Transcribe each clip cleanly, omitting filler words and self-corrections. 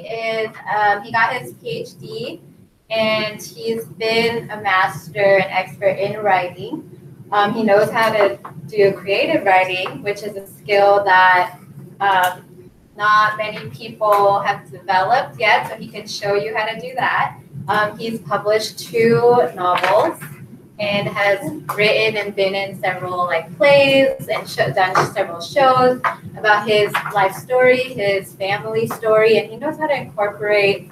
he got his PhD, and he's been a master and expert in writing. He knows how to do creative writing, which is a skill that not many people have developed yet, so he can show you how to do that. He's published 2 novels and has written and been in several plays and done several shows about his life story, his family story, and he knows how to incorporate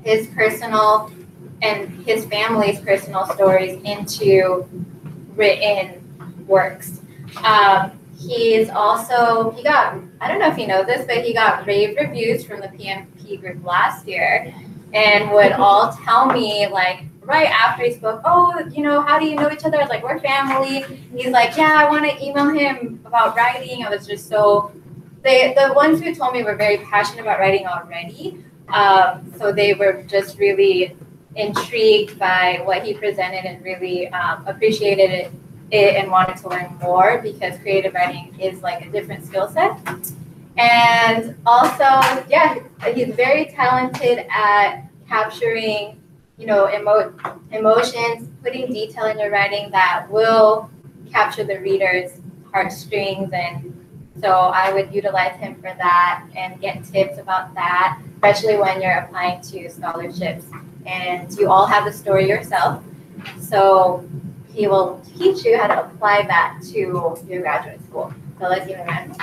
his personal and his family's personal stories into written works. He's also, I don't know if you know this, but he got rave reviews from the PMP group last year and would all tell me right after he spoke, oh, how do you know each other? I was like, we're family. He's like, yeah, I want to email him about writing. I was just so, the ones who told me were very passionate about writing already. So they were just really intrigued by what he presented and really appreciated it and wanted to learn more, because creative writing is a different skill set. And also, yeah, he's very talented at capturing, emotions, putting detail in your writing that will capture the reader's heartstrings. And so I would utilize him for that and get tips about that, especially when you're applying to scholarships and you all have the story yourself. So he will teach you how to apply that to your graduate school. So let's give him a round.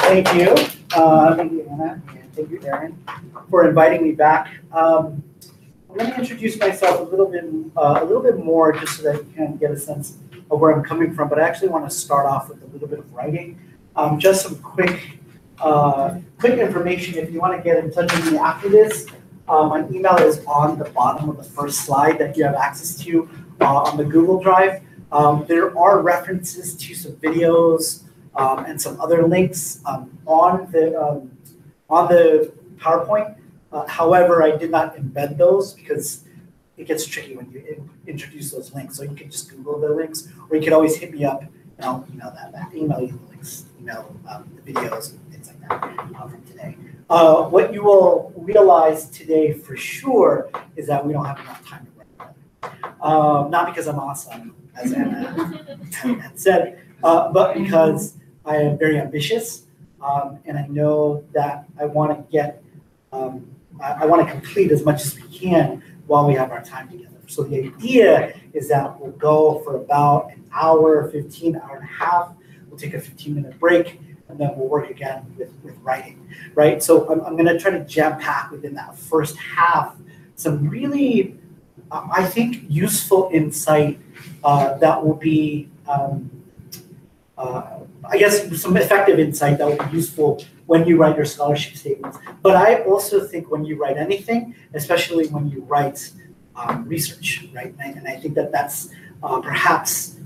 Thank you. Thank you, Anna, and thank you, Aaron, for inviting me back. Let me introduce myself a little bit more, just so that you can get a sense of where I'm coming from. But I actually want to start off with a little bit of writing. Just some quick information. If you want to get in touch with me after this, my email is on the bottom of the first slide that you have access to on the Google Drive. There are references to some videos and some other links on the PowerPoint. However, I did not embed those because it gets tricky when you introduce those links. So you can just Google the links, or you can always hit me up and I'll email that back. Email you the links, email the videos and things like that from today. What you will realize today for sure is that we don't have enough time to write. Not because I'm awesome, as Anna had said, but because I am very ambitious, and I know that I want to get, I want to complete as much as we can while we have our time together. So the idea is that we'll go for about an hour, 15, hour and a half. We'll take a 15-minute break, and then we'll work again with writing, right? So I'm going to try to jam pack within that first half some really, I think, useful insight that will be, I guess, some effective insight that will be useful when you write your scholarship statements. But I also think when you write anything, especially when you write research, right? And I think that that's perhaps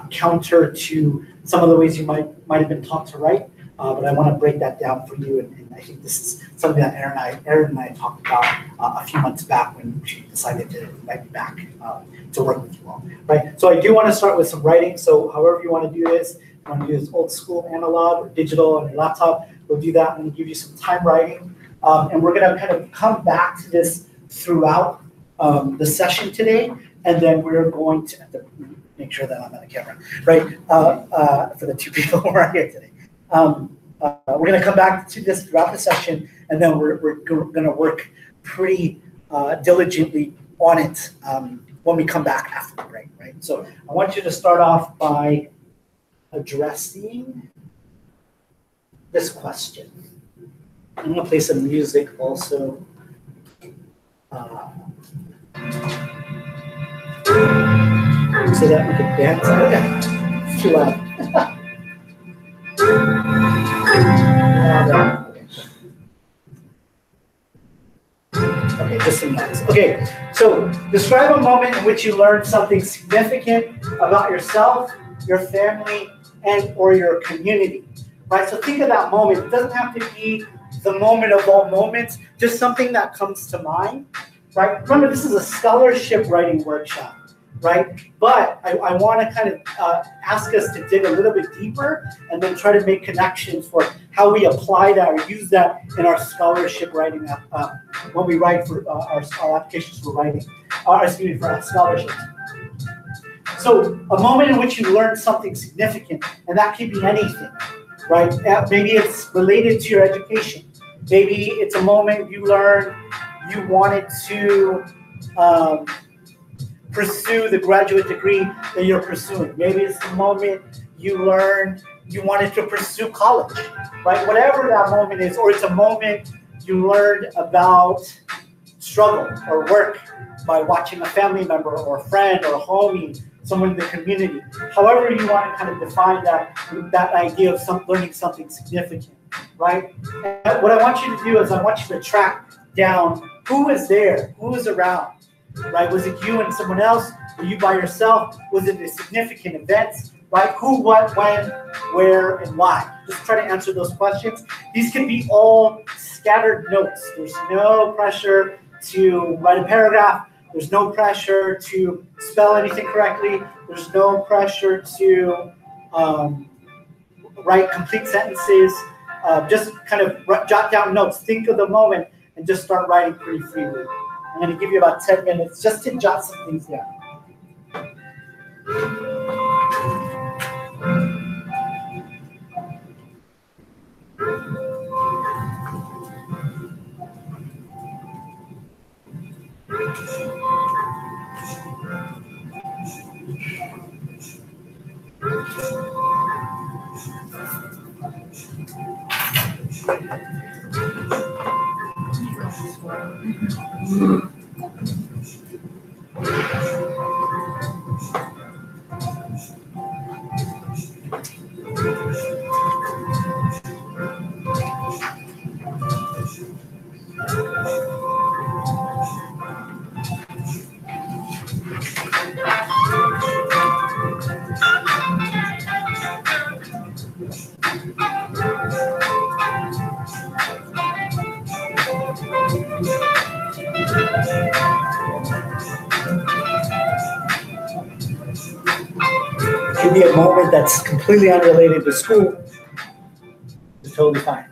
counter to some of the ways you might have been taught to write. But I want to break that down for you, and I think this is something that Aaron and I talked about a few months back when she decided to invite me back to work with you all, right? So I do want to start with some writing. So however you want to do this, if you want to do this old school analog or digital on your laptop, we'll do that. I'm going to give you some time writing, and we're going to kind of come back to this throughout the session today, and then we're going to have to make sure that I'm on the camera, right? For the 2 people who are here today. We're going to come back to this throughout the session, and then we're going to work pretty diligently on it when we come back after the break, right? So I want you to start off by addressing this question. I'm going to play some music also. So that we can dance. Okay, it's too loud. Okay, just some noise. Okay, so describe a moment in which you learned something significant about yourself, your family, and or your community. Right? So think of that moment. It doesn't have to be the moment of all moments, just something that comes to mind. Right? Remember, this is a scholarship writing workshop. Right? But I want to kind of ask us to dig a little bit deeper and then try to make connections for how we apply that or use that in our scholarship writing when we write for our applications for writing, for scholarships. So a moment in which you learn something significant, and that could be anything, right? Maybe it's related to your education. Maybe it's a moment you learned you wanted to pursue the graduate degree that you're pursuing. Maybe it's the moment you learned you wanted to pursue college, right? Whatever that moment is, or it's a moment you learned about struggle or work by watching a family member or a friend or a homie, someone in the community. However you want to kind of define that idea of learning something significant, right? And what I want you to do is I want you to track down who was there, who was around, right? Was it you and someone else? Were you by yourself? Was it a significant event, right? Who, what, when, where, and why? Just try to answer those questions. These can be all scattered notes. There's no pressure to write a paragraph. There's no pressure to spell anything correctly. There's no pressure to write complete sentences. Just kind of jot down notes. Think of the moment and just start writing pretty freely. I'm going to give you about 10 minutes just to jot some things down. Could be a moment that's completely unrelated to school. It's totally fine.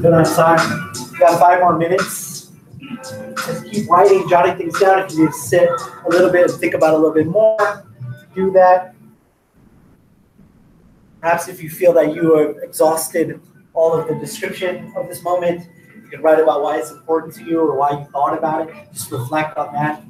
Good on time. We got 5 more minutes. Just keep writing, jotting things down. If you need to sit a little bit and think about it a little bit more, do that. Perhaps if you feel that you have exhausted all of the description of this moment, you can write about why it's important to you or why you thought about it. Just reflect on that.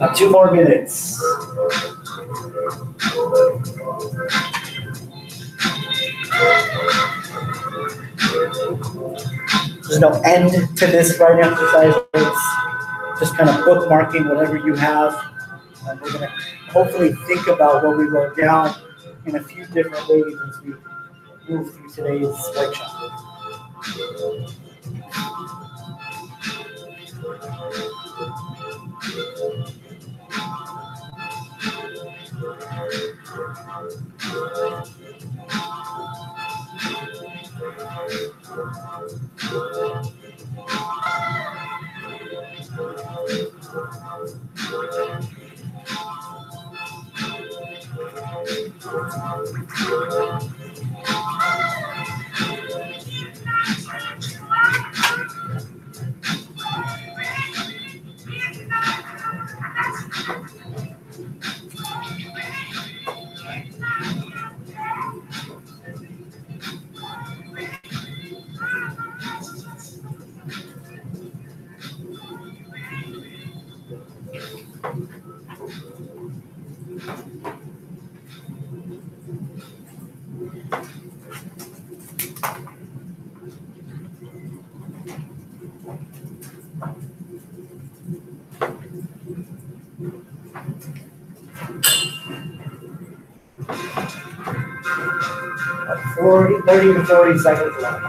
About 2 more minutes. There's no end to this writing exercise. It's just kind of bookmarking whatever you have. And we're going to hopefully think about what we wrote down in a few different ways as we move through today's workshop. 40, 30 to 40 seconds left.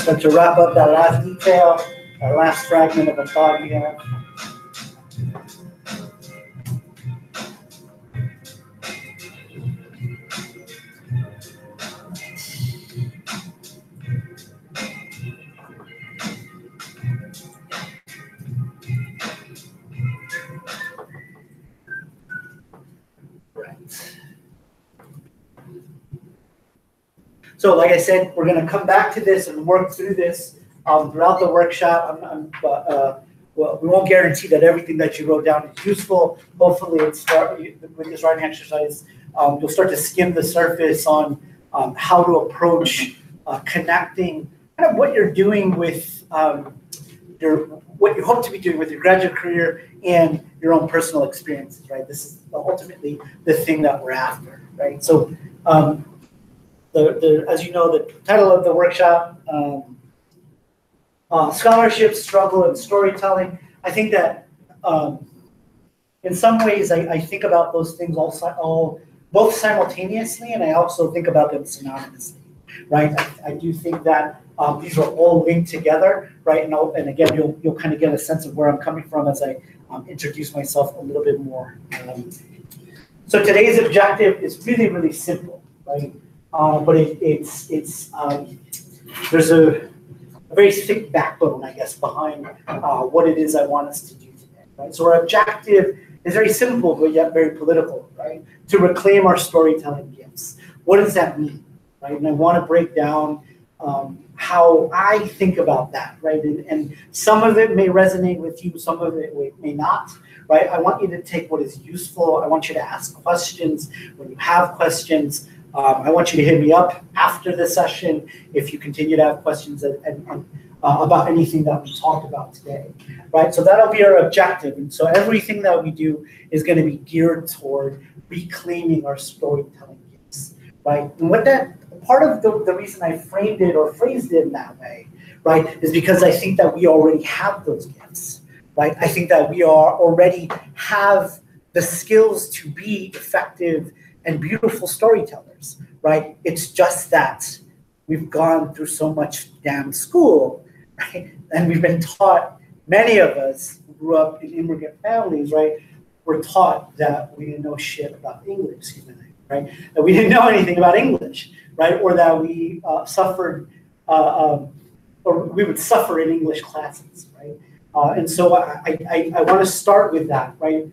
So to wrap up that last detail, that last fragment of a thought we have. So like I said, we're going to come back to this and work through this throughout the workshop. Well, we won't guarantee that everything that you wrote down is useful. Hopefully, with this writing exercise, you'll start to skim the surface on how to approach connecting kind of what you're doing with what you hope to be doing with your graduate career and your own personal experiences, right? This is ultimately the thing that we're after, right? So, as you know, the title of the workshop, Scholarship, Struggle, and Storytelling. I think that in some ways I think about those things all both simultaneously, and I also think about them synonymously, right? I do think that these are all linked together, right? And again, you'll kind of get a sense of where I'm coming from as I introduce myself a little bit more. So today's objective is really, really simple, right? But there's a very thick backbone, I guess, behind what it is I want us to do today, right? So our objective is very simple, but yet very political, right? To reclaim our storytelling gifts. What does that mean, right? And I want to break down how I think about that, right? And some of it may resonate with you, some of it may not, right? I want you to take what is useful. I want you to ask questions when you have questions. I want you to hit me up after the session if you continue to have questions about anything that we talked about today, right? So that'll be our objective. And so everything that we do is going to be geared toward reclaiming our storytelling gifts, right? And what that, part of the reason I framed it or phrased it in that way, right, is because I think that we already have those gifts, right? I think that we already have the skills to be effective and beautiful storytellers, right? It's just that we've gone through so much damn school, right? And we've been taught, many of us who grew up in immigrant families, right? We're taught that we didn't know shit about English, right? That we didn't know anything about English, right? Or that we suffered, or we would suffer in English classes, right? And so I want to start with that, right?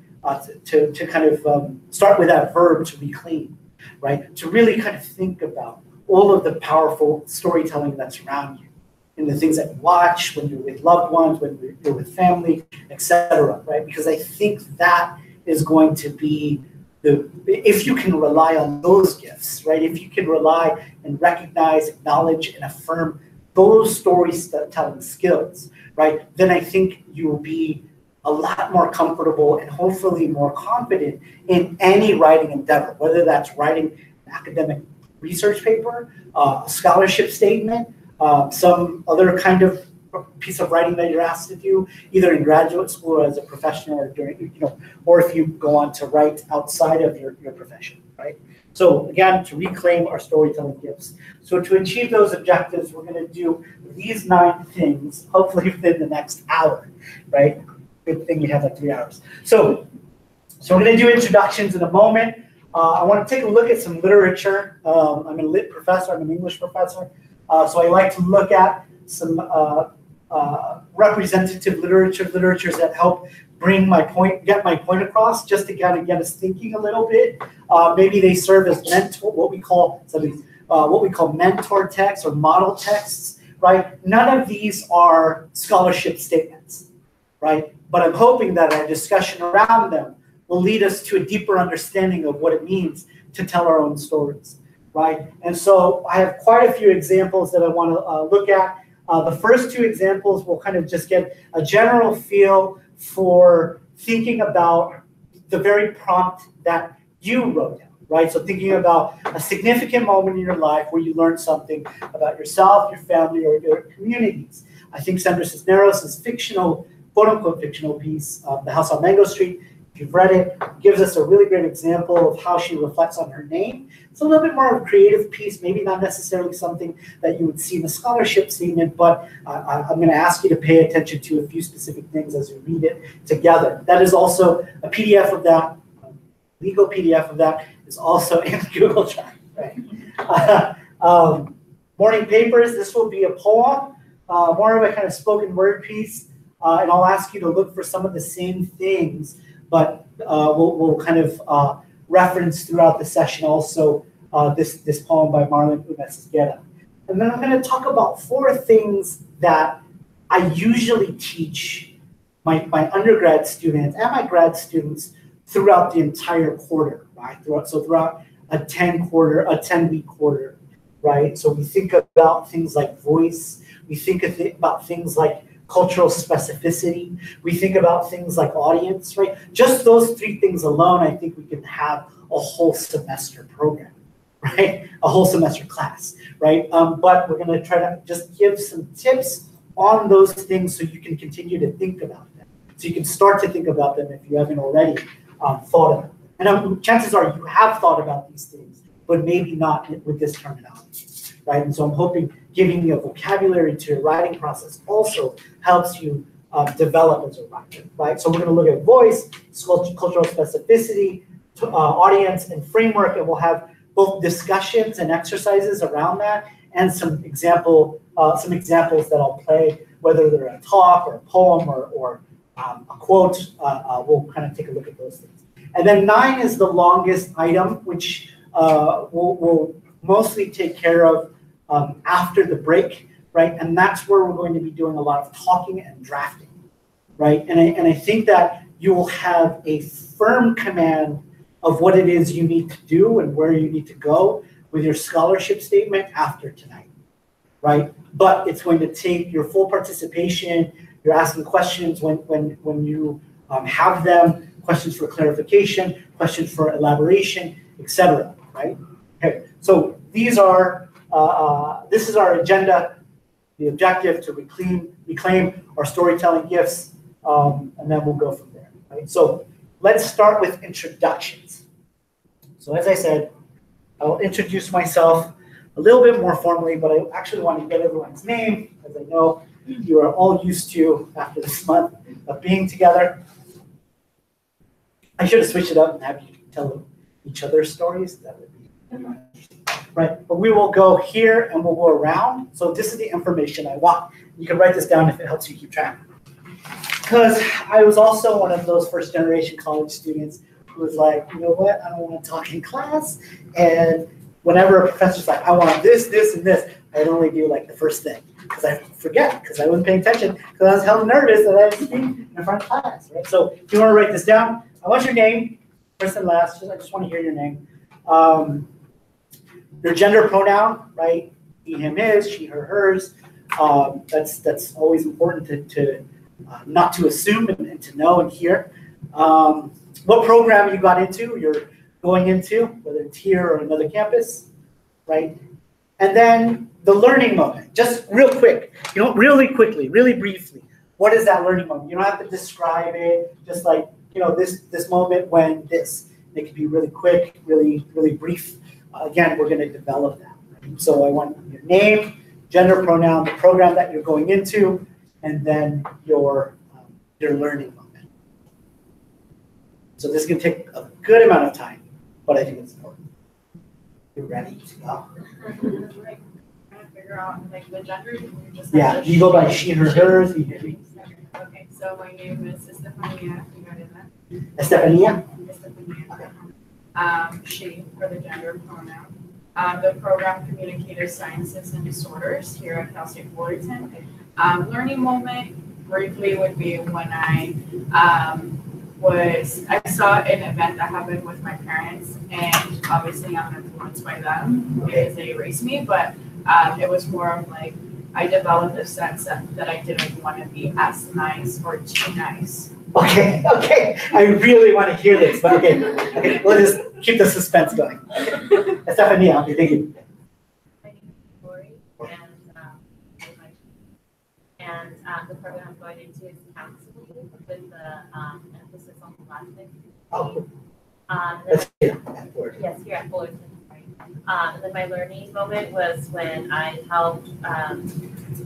To kind of start with that verb to reclaim, right? To really kind of think about all of the powerful storytelling that's around you in the things that you watch, when you're with loved ones, when you're with family, etc., right? Because I think that is going to be if you can rely on those gifts, right? If you can rely and recognize, acknowledge, and affirm those storytelling skills, right? Then I think you will be a lot more comfortable and hopefully more confident in any writing endeavor, whether that's writing an academic research paper, a scholarship statement, some other kind of piece of writing that you're asked to do, either in graduate school or as a professional, or during, or if you go on to write outside of your profession, right? So again, to reclaim our storytelling gifts. So to achieve those objectives, we're going to do these 9 things, hopefully within the next hour, right? Good thing we have like 3 hours. So we're going to do introductions in a moment. I want to take a look at some literature. I'm a lit professor. I'm an English professor. So I like to look at some representative literatures that help bring my point, get my point across, just to kind of get us thinking a little bit. Maybe they serve as mentor, what we call mentor texts or model texts, right? None of these are scholarship statements, right? But I'm hoping that our discussion around them will lead us to a deeper understanding of what it means to tell our own stories, right? And so I have quite a few examples that I want to look at. The first 2 examples will kind of just get a general feel for thinking about the very prompt that you wrote down, right? So thinking about a significant moment in your life where you learned something about yourself, your family, or your communities. I think Sandra Cisneros' fictional, quote-unquote fictional piece, The House on Mango Street, if you've read it, gives us a really great example of how she reflects on her name. It's a little bit more of a creative piece, maybe not necessarily something that you would see in the scholarship statement, but I'm going to ask you to pay attention to a few specific things as we read it together. That is also a PDF of that, legal PDF of that is also in Google Drive. Right? Morning papers, this will be a poem, more of a kind of spoken word piece, and I'll ask you to look for some of the same things, but we'll kind of reference throughout the session also this poem by Marlon Unesguera. And then I'm going to talk about 4 things that I usually teach my undergrad students and my grad students throughout the entire quarter, right? Throughout a 10-week quarter, right? So we think about things like voice, we think about things like cultural specificity, we think about things like audience, right? Just those 3 things alone, I think we can have a whole semester program, right? A whole semester class, right? But we're going to try to just give some tips on those things so you can continue to think about them. So you can start to think about them if you haven't already thought of them. And chances are you have thought about these things, but maybe not with this terminology, right? And so I'm hoping giving you a vocabulary to your writing process also helps you develop as a writer, right? So we're going to look at voice, cultural specificity, audience, and framework, and we'll have both discussions and exercises around that, and some examples that I'll play, whether they're a talk or a poem or a quote. We'll kind of take a look at those things. And then 9 is the longest item, which we'll mostly take care of after the break, right? And that's where we're going to be doing a lot of talking and drafting, right? And I think that you will have a firm command of what it is you need to do and where you need to go with your scholarship statement after tonight, right? But it's going to take your full participation. You're asking questions when you have them, questions for clarification, questions for elaboration, etc. Right? Okay. So these are this is our agenda. The objective to reclaim our storytelling gifts, and then we'll go from there. Right? So let's start with introductions. So as I said, I'll introduce myself a little bit more formally, but I actually want to get everyone's name, as I know you are all used to after this month of being together. I should have switched it up and have you tell each other's stories. That would be right. But we will go here and we'll go around. So this is the information I want. You can write this down if it helps you keep track. Because I was also one of those first generation college students who was like, you know what, I don't want to talk in class. And whenever a professor's like, I want this, this, and this, I'd only do like the first thing. Because I forget, because I wasn't paying attention, because I was hella nervous that I was speaking in front of class, right? So if you want to write this down, I want your name, first and last. I just want to hear your name. Your gender pronoun, right? He, him, his, she, her, hers. That's always important to not to assume and to know and hear. What program you got into, you're going into, whether it's here or another campus, right? And then the learning moment, just real quick, really quickly, really briefly. What is that learning moment? You don't have to describe it, just like, this moment when this. It can be really quick, really, really brief. Again, we're gonna develop that. Right? So I want your name, gender pronoun, the program that you're going into, and then your learning moment. So this can take a good amount of time, but I think it's important. You're ready to go. Like, trying to figure out like the gender. Yeah, you go by she, her, hers. Okay, so my name is Estefania. You got it, huh? Estefania? Estefania. She for the gender pronoun. The program Communicative Sciences and Disorders here at Cal State Fullerton. Learning moment briefly would be when I saw an event that happened with my parents, and obviously I'm influenced by them because they raised me, but it was more of like I developed a sense that I didn't want to be as nice or too nice. Okay, I really want to hear this, but okay, we'll just keep the suspense going. Estefania, okay, thank you. My name is Lori, and the program I'm going into is counseling with the emphasis on the last name. Oh, Yes, here at Fullerton. And then my learning moment was when I helped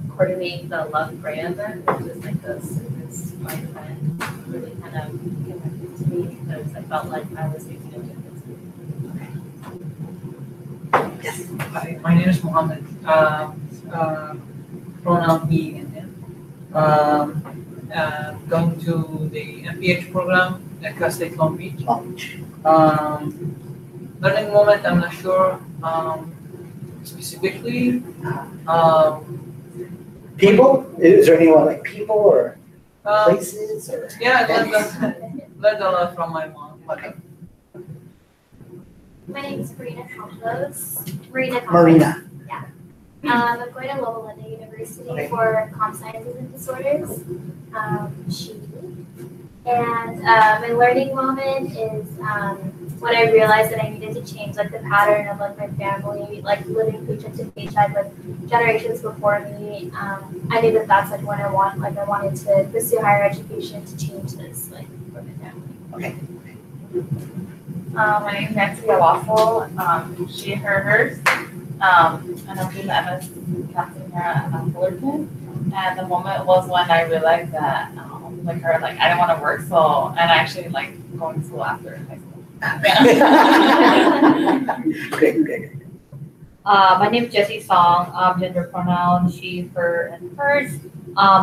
coordinate the Love Pray event, which is like the service life event. Really kind of connected to me because I felt like I was making a difference. yes. Hi, my name is Mohammed. Pronoun he and him. Going to the MPH program at Cal State Long Beach. Learning moment, I'm not sure specifically. People? Is there anyone like people or places? Or yeah, learned a lot from my mom. Okay. My name is Marina Campos. Marina. Yeah. I'm going to Loma Linda University for Comp Sciences and Disorders. And my learning moment is when I realized that I needed to change like the pattern of like my family, like living paycheck to paycheck, like generations before me. I knew that that's like what I want. Like I wanted to pursue higher education to change this, like for my family. Okay. My name is Nancy Awassel, she, her, hers, and I'm doing the MS counseling here at Fullerton. And the moment was when I realized that, like her, like I didn't want to work, so and I actually like going to school after high school. Great. My name is Jessie Song. Gender pronoun she, her, and hers.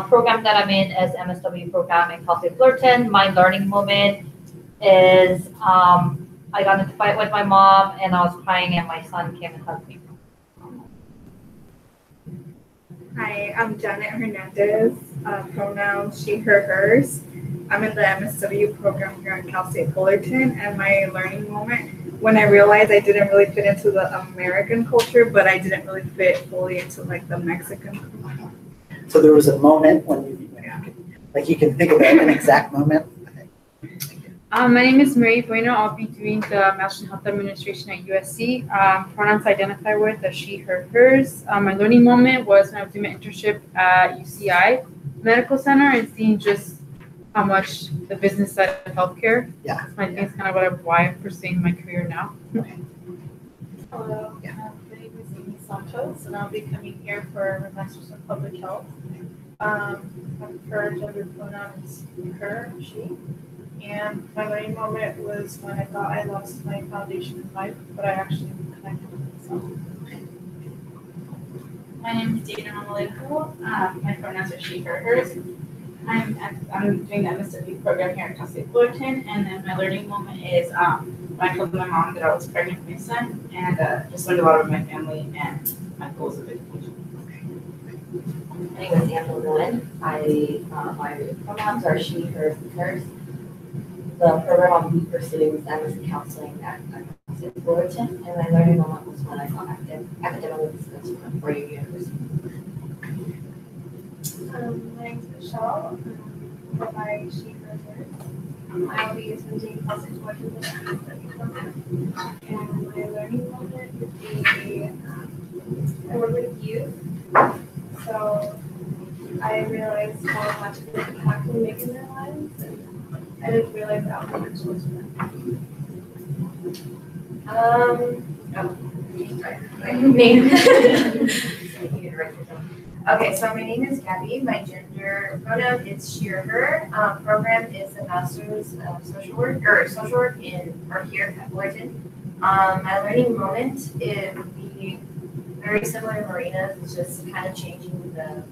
Program that I'm in is MSW program in Cal State Fullerton. My learning moment is I got into a fight with my mom and I was crying and my son came and hugged me. Hi, I'm Janet Hernandez. Pronoun she, her, hers. I'm in the MSW program here at Cal State Fullerton, and my learning moment when I realized I didn't really fit into the American culture, but I didn't really fit fully into like the Mexican culture. So there was a moment when you can think of an exact moment. My name is Marie Bueno. I'll be doing the Master's in Health Administration at USC. Pronouns I identify with as she, her, hers. My learning moment was when I was doing my internship at UCI Medical Center and seeing just how much the business side of healthcare. Yeah. I think it's kind of why I'm pursuing my career now. Hello, my name is Amy Santos, and I'll be coming here for my Master's in Public Health. Her gender pronoun is her, she. And my learning moment was when I thought I lost my foundation in life, but I actually connected with myself. My name is Dana Mamaleko. My pronouns are she, her, hers. I'm doing the MSW program here at Cal State Fullerton, and then my learning moment is when I told my mom that I was pregnant with my son, and just learned a lot about my family and my goals of education. My name is Angela Nguyen. My pronouns are she, hers, and hers. The program I'll be pursuing is MS counseling at Cal State Fullerton, and my learning moment was when I got academically successful at 4U University. My name is Michelle. go by she, her, hers. I will be attending Caltech Fullerton with the MSW program. And my learning moment would be I work with youth. So I realized how much of an impact we make in their lives, and I didn't realize the outreach was for them. My name. Okay, so my name is Gabby. My gender pronoun is she or her. Program is a master's of social work here at Fullerton. My learning moment would be very similar to Marina's. It's just kind of changing the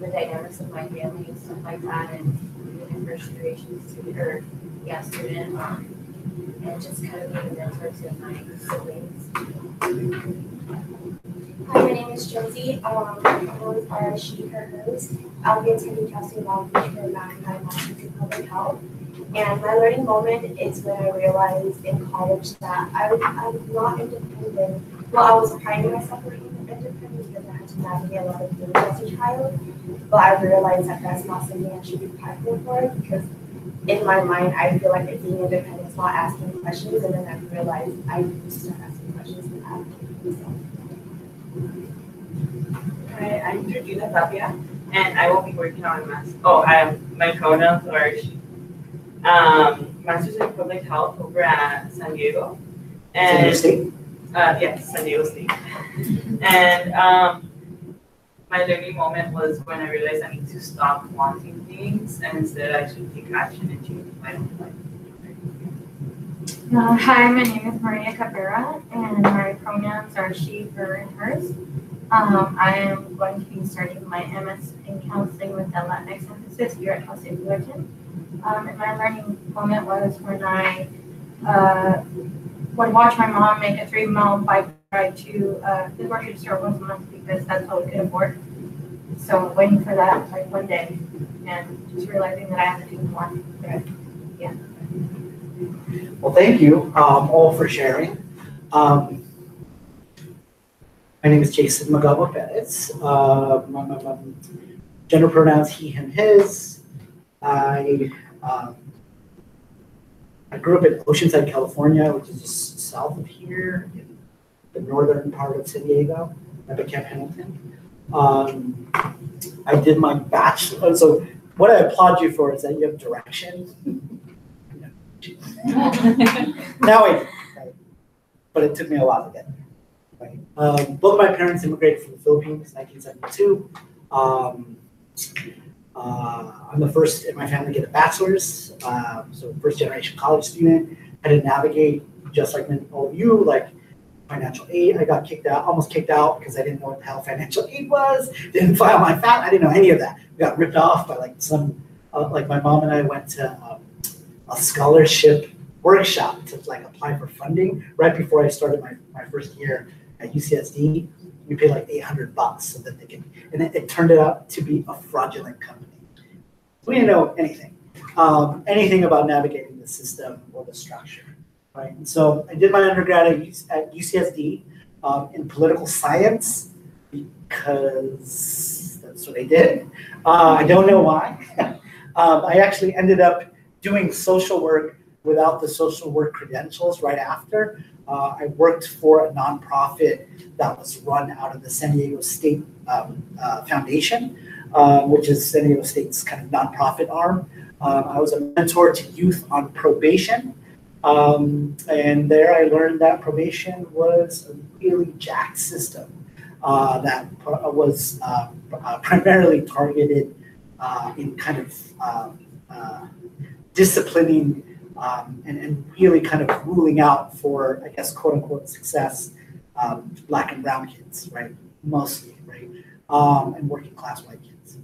dynamics of my family and stuff like that, and being a first generation student and just kind of being a mentor to my siblings. Hi, my name is Josie. Pronouns are she, her, hers. I'll be attending Cal State Long Beach for my master's in public health. And my learning moment is when I realized in college that I'm not independent. Well, I was finding myself being independent because I had to navigate a lot of things as a child. But I realized that that's not something I should be prideful for, because in my mind, I feel like being independent is not asking questions, and then I realized I need to start asking questions and advocating for myself. Hi, I'm Georgina Tapia, and I will be working on my pronouns are she. Master's in Public Health over at San Diego. And San Diego State? Yes, San Diego State. And my learning moment was when I realized I need to stop wanting things, and instead I should take action and change my own life. Hi, my name is Maria Cabrera, and my pronouns are she, her, and hers. I am going to be starting my MS in counseling with the Latinx emphasis here at Cal State Fullerton. And my learning moment was when I would watch my mom make a 3-mile bike ride to the grocery store once a month because that's all we could afford. So waiting for that like one day and just realizing that I have to do more. But, yeah. Well, thank you all for sharing. My name is Jason Magaba Perez. My gender pronouns he, him, his. I grew up in Oceanside, California, which is just south of here, in the northern part of San Diego, up at Camp Pendleton. I did my bachelor. So what I applaud you for is that you have direction. Now I do, right? But it took me a while to get there. Right? Both my parents immigrated from the Philippines in 1972. I'm the first in my family to get a bachelor's, so first generation college student. I had to navigate, just like all of you, like financial aid. I got almost kicked out because I didn't know what the hell financial aid was. Didn't file my FAT. I didn't know any of that. We got ripped off by like like my mom and I went to a scholarship workshop to like apply for funding right before I started my first year at UCSD. We paid like $800 so that they could, and it turned out to be a fraudulent company. We didn't know anything about navigating the system or the structure, right? And so I did my undergrad at UCSD in political science because that's what I did. I don't know why. I actually ended up doing social work without the social work credentials right after. I worked for a nonprofit that was run out of the San Diego State Foundation, which is San Diego State's kind of nonprofit arm. I was a mentor to youth on probation. And there I learned that probation was a really jacked system that was primarily targeted in kind of disciplining and really kind of ruling out for, I guess, quote unquote success, Black and brown kids, right? Mostly, right? And working class white kids.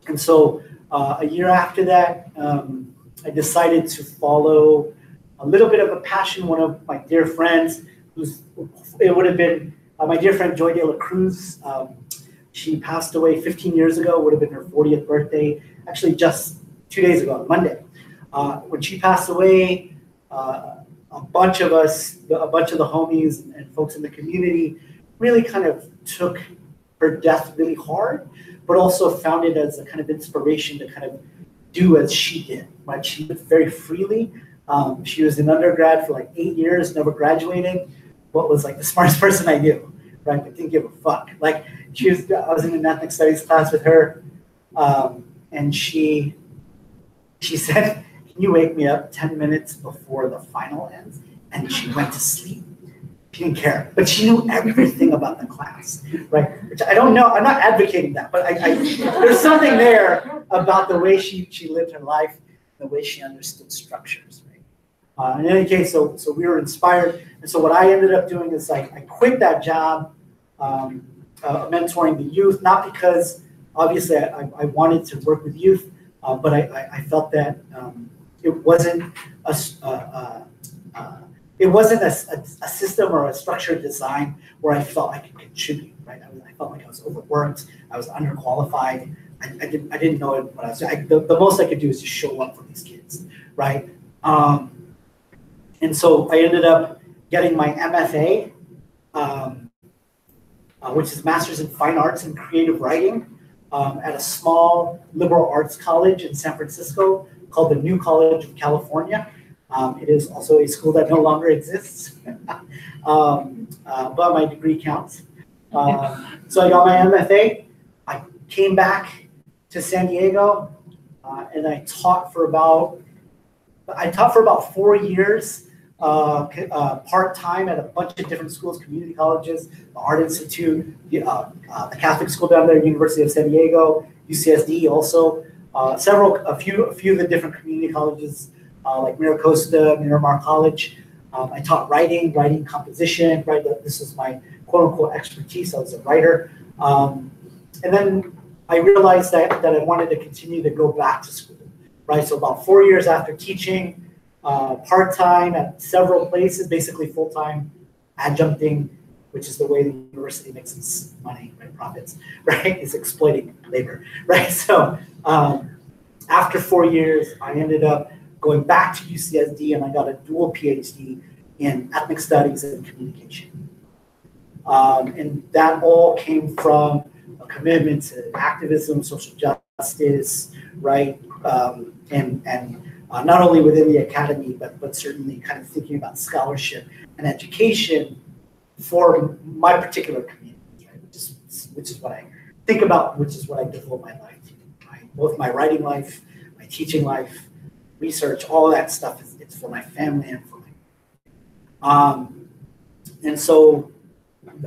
And so a year after that, I decided to follow a little bit of a passion. One of my dear friends, it would have been my dear friend Joy De La Cruz. She passed away 15 years ago, would have been her 40th birthday, actually just 2 days ago, on Monday. When she passed away, a bunch of us, a bunch of the homies and folks in the community really kind of took her death really hard, but also found it as a kind of inspiration to kind of do as she did, right? She lived very freely. She was in undergrad for like 8 years, never graduated. What was like the smartest person I knew, right? But didn't give a fuck. Like I was in an ethnic studies class with her, and she said, "Can you wake me up 10 minutes before the final ends?" And she went to sleep. She didn't care, but she knew everything about the class, right? Which I don't know. I'm not advocating that, but there's something there about the way she lived her life, the way she understood structures, right? In any case, so we were inspired, and so what I ended up doing is I quit that job, mentoring the youth, not because obviously I wanted to work with youth, but I felt that it wasn't a system or a structured design where I felt I could contribute, right? I felt like I was overworked, I was underqualified, I didn't know what I was doing. The most I could do is just show up for these kids, right? And so I ended up getting my MFA, which is Master's in Fine Arts and Creative Writing, at a small liberal arts college in San Francisco called the New College of California. It is also a school that no longer exists, but my degree counts. So I got my MFA. I came back to San Diego, and I taught for about 4 years, part-time at a bunch of different schools, community colleges, the Art Institute, the Catholic school down there, University of San Diego, UCSD also, a few of the different community colleges, like Miracosta, Miramar College. I taught writing composition, right? This is my quote-unquote expertise. I was a writer. And then I realized that I wanted to continue to go back to school, right? So about 4 years after teaching, part-time at several places, basically full-time adjuncting, which is the way the university makes its money, right? Profits, right? Is exploiting labor, right? So after 4 years, I ended up going back to UCSD, and I got a dual PhD in ethnic studies and communication. And that all came from a commitment to activism, social justice, right? And not only within the academy, but certainly kind of thinking about scholarship and education for my particular community, right? Which is what I think about, which is what I devote my life to, right? Both my writing life, my teaching life, research, all that stuff it's for my family and for my. And so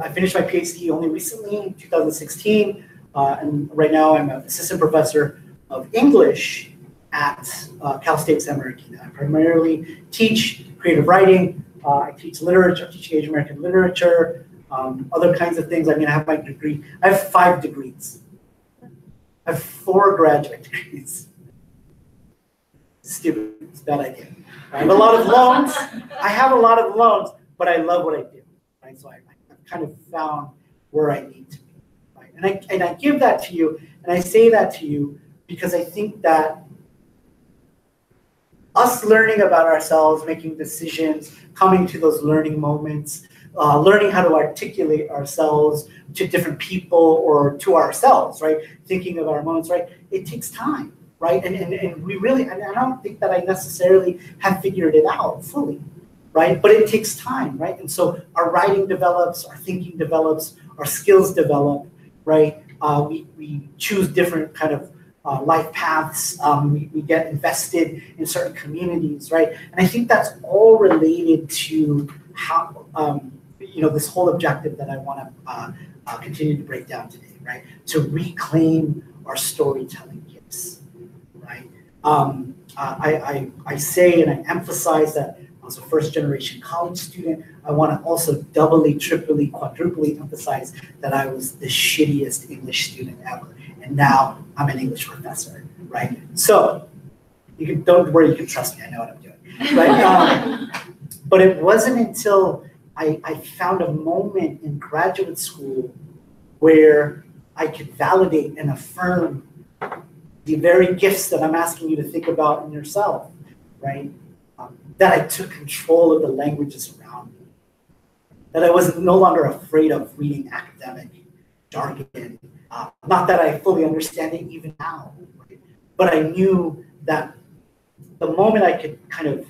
I finished my PhD only recently in 2016, and right now I'm an assistant professor of English at Cal State San Bernardino. I primarily teach creative writing. I teach literature. I teach Asian American literature, other kinds of things. I mean, I have my degree. I have 5 degrees. I have 4 graduate degrees. Stupid. It's a bad idea. I have a lot of loans. But I love what I do. Right? So I've kind of found where I need to be. Right? And I give that to you, and I say that to you because I think that us learning about ourselves, making decisions, coming to those learning moments, learning how to articulate ourselves to different people or to ourselves, right? Thinking of our moments, right? It takes time, right? And we really, and I don't think that I necessarily have figured it out fully, right? But it takes time, right? And so our writing develops, our thinking develops, our skills develop, right? We choose different kind of life paths. We get invested in certain communities, right? And I think that's all related to how, this whole objective that I want to continue to break down today, right? To reclaim our storytelling gifts, right? I say and I emphasize that I was a first-generation college student. I want to also doubly, triply, quadruply emphasize that I was the shittiest English student ever. And now I'm an English professor, right? So don't worry, you can trust me. I know what I'm doing, right? But it wasn't until I found a moment in graduate school where I could validate and affirm the very gifts that I'm asking you to think about in yourself, right? That I took control of the languages around me. That I was no longer afraid of reading academic jargon. Not that I fully understand it even now, right? But I knew that the moment I could kind of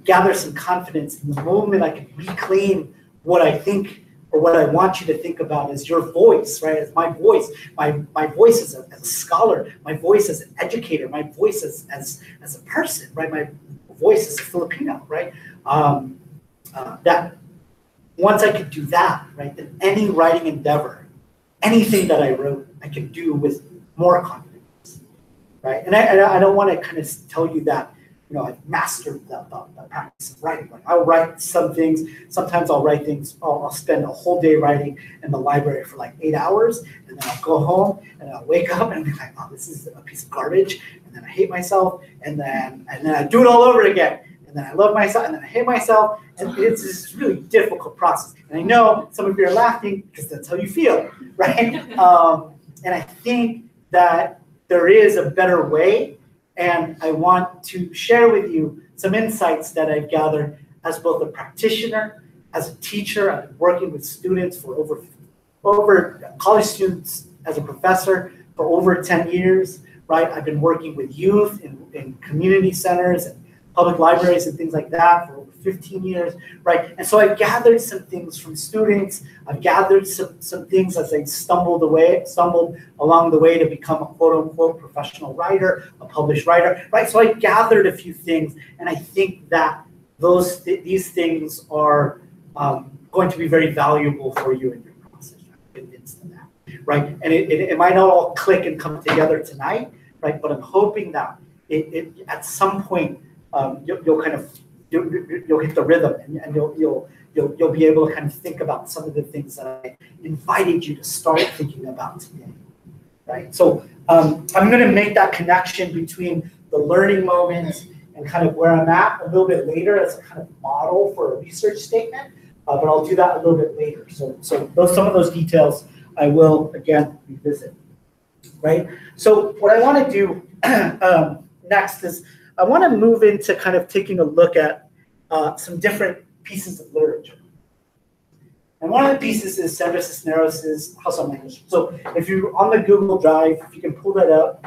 gather some confidence, and the moment I could reclaim what I think or what I want you to think about is your voice, right? As my voice as a scholar, my voice as an educator, my voice as a person, right? My voice as a Filipino, right? That once I could do that, right, then any writing endeavor, anything that I wrote, I could do with more confidence, right? And I don't want to kind of tell you that, you know, I've mastered the practice of writing. Like I'll write some things. Sometimes I'll write things. I'll spend a whole day writing in the library for like 8 hours, and then I'll go home and I'll wake up and be like, oh, this is a piece of garbage, and then I hate myself, and then I do it all over again, and then I love myself, and then I hate myself, and it's this really difficult process. And I know some of you are laughing because that's how you feel, right? And I think that there is a better way. And I want to share with you some insights that I've gathered as both a practitioner, as a teacher. I've been working with students for over college students as a professor for over 10 years, right? I've been working with youth in community centers and public libraries and things like that for over 15 years, right? And so I've gathered some things from students. I've gathered some things as I stumbled along the way to become a quote unquote professional writer, a published writer, right? So I gathered a few things, and I think that these things are going to be very valuable for you in your process. I'm convinced of that, right? And it might not all click and come together tonight, right? But I'm hoping that it at some point you'll kind of you'll hit the rhythm, and you'll be able to kind of think about some of the things that I invited you to start thinking about today, right? So I'm going to make that connection between the learning moments and kind of where I'm at a little bit later as a kind of model for a research statement, but I'll do that a little bit later. So some of those details I will again revisit, right? So what I want to do next is I want to move into kind of taking a look at some different pieces of literature. And one of the pieces is Sandra Cisneros' House on Language. So if you're on the Google Drive, if you can pull that up.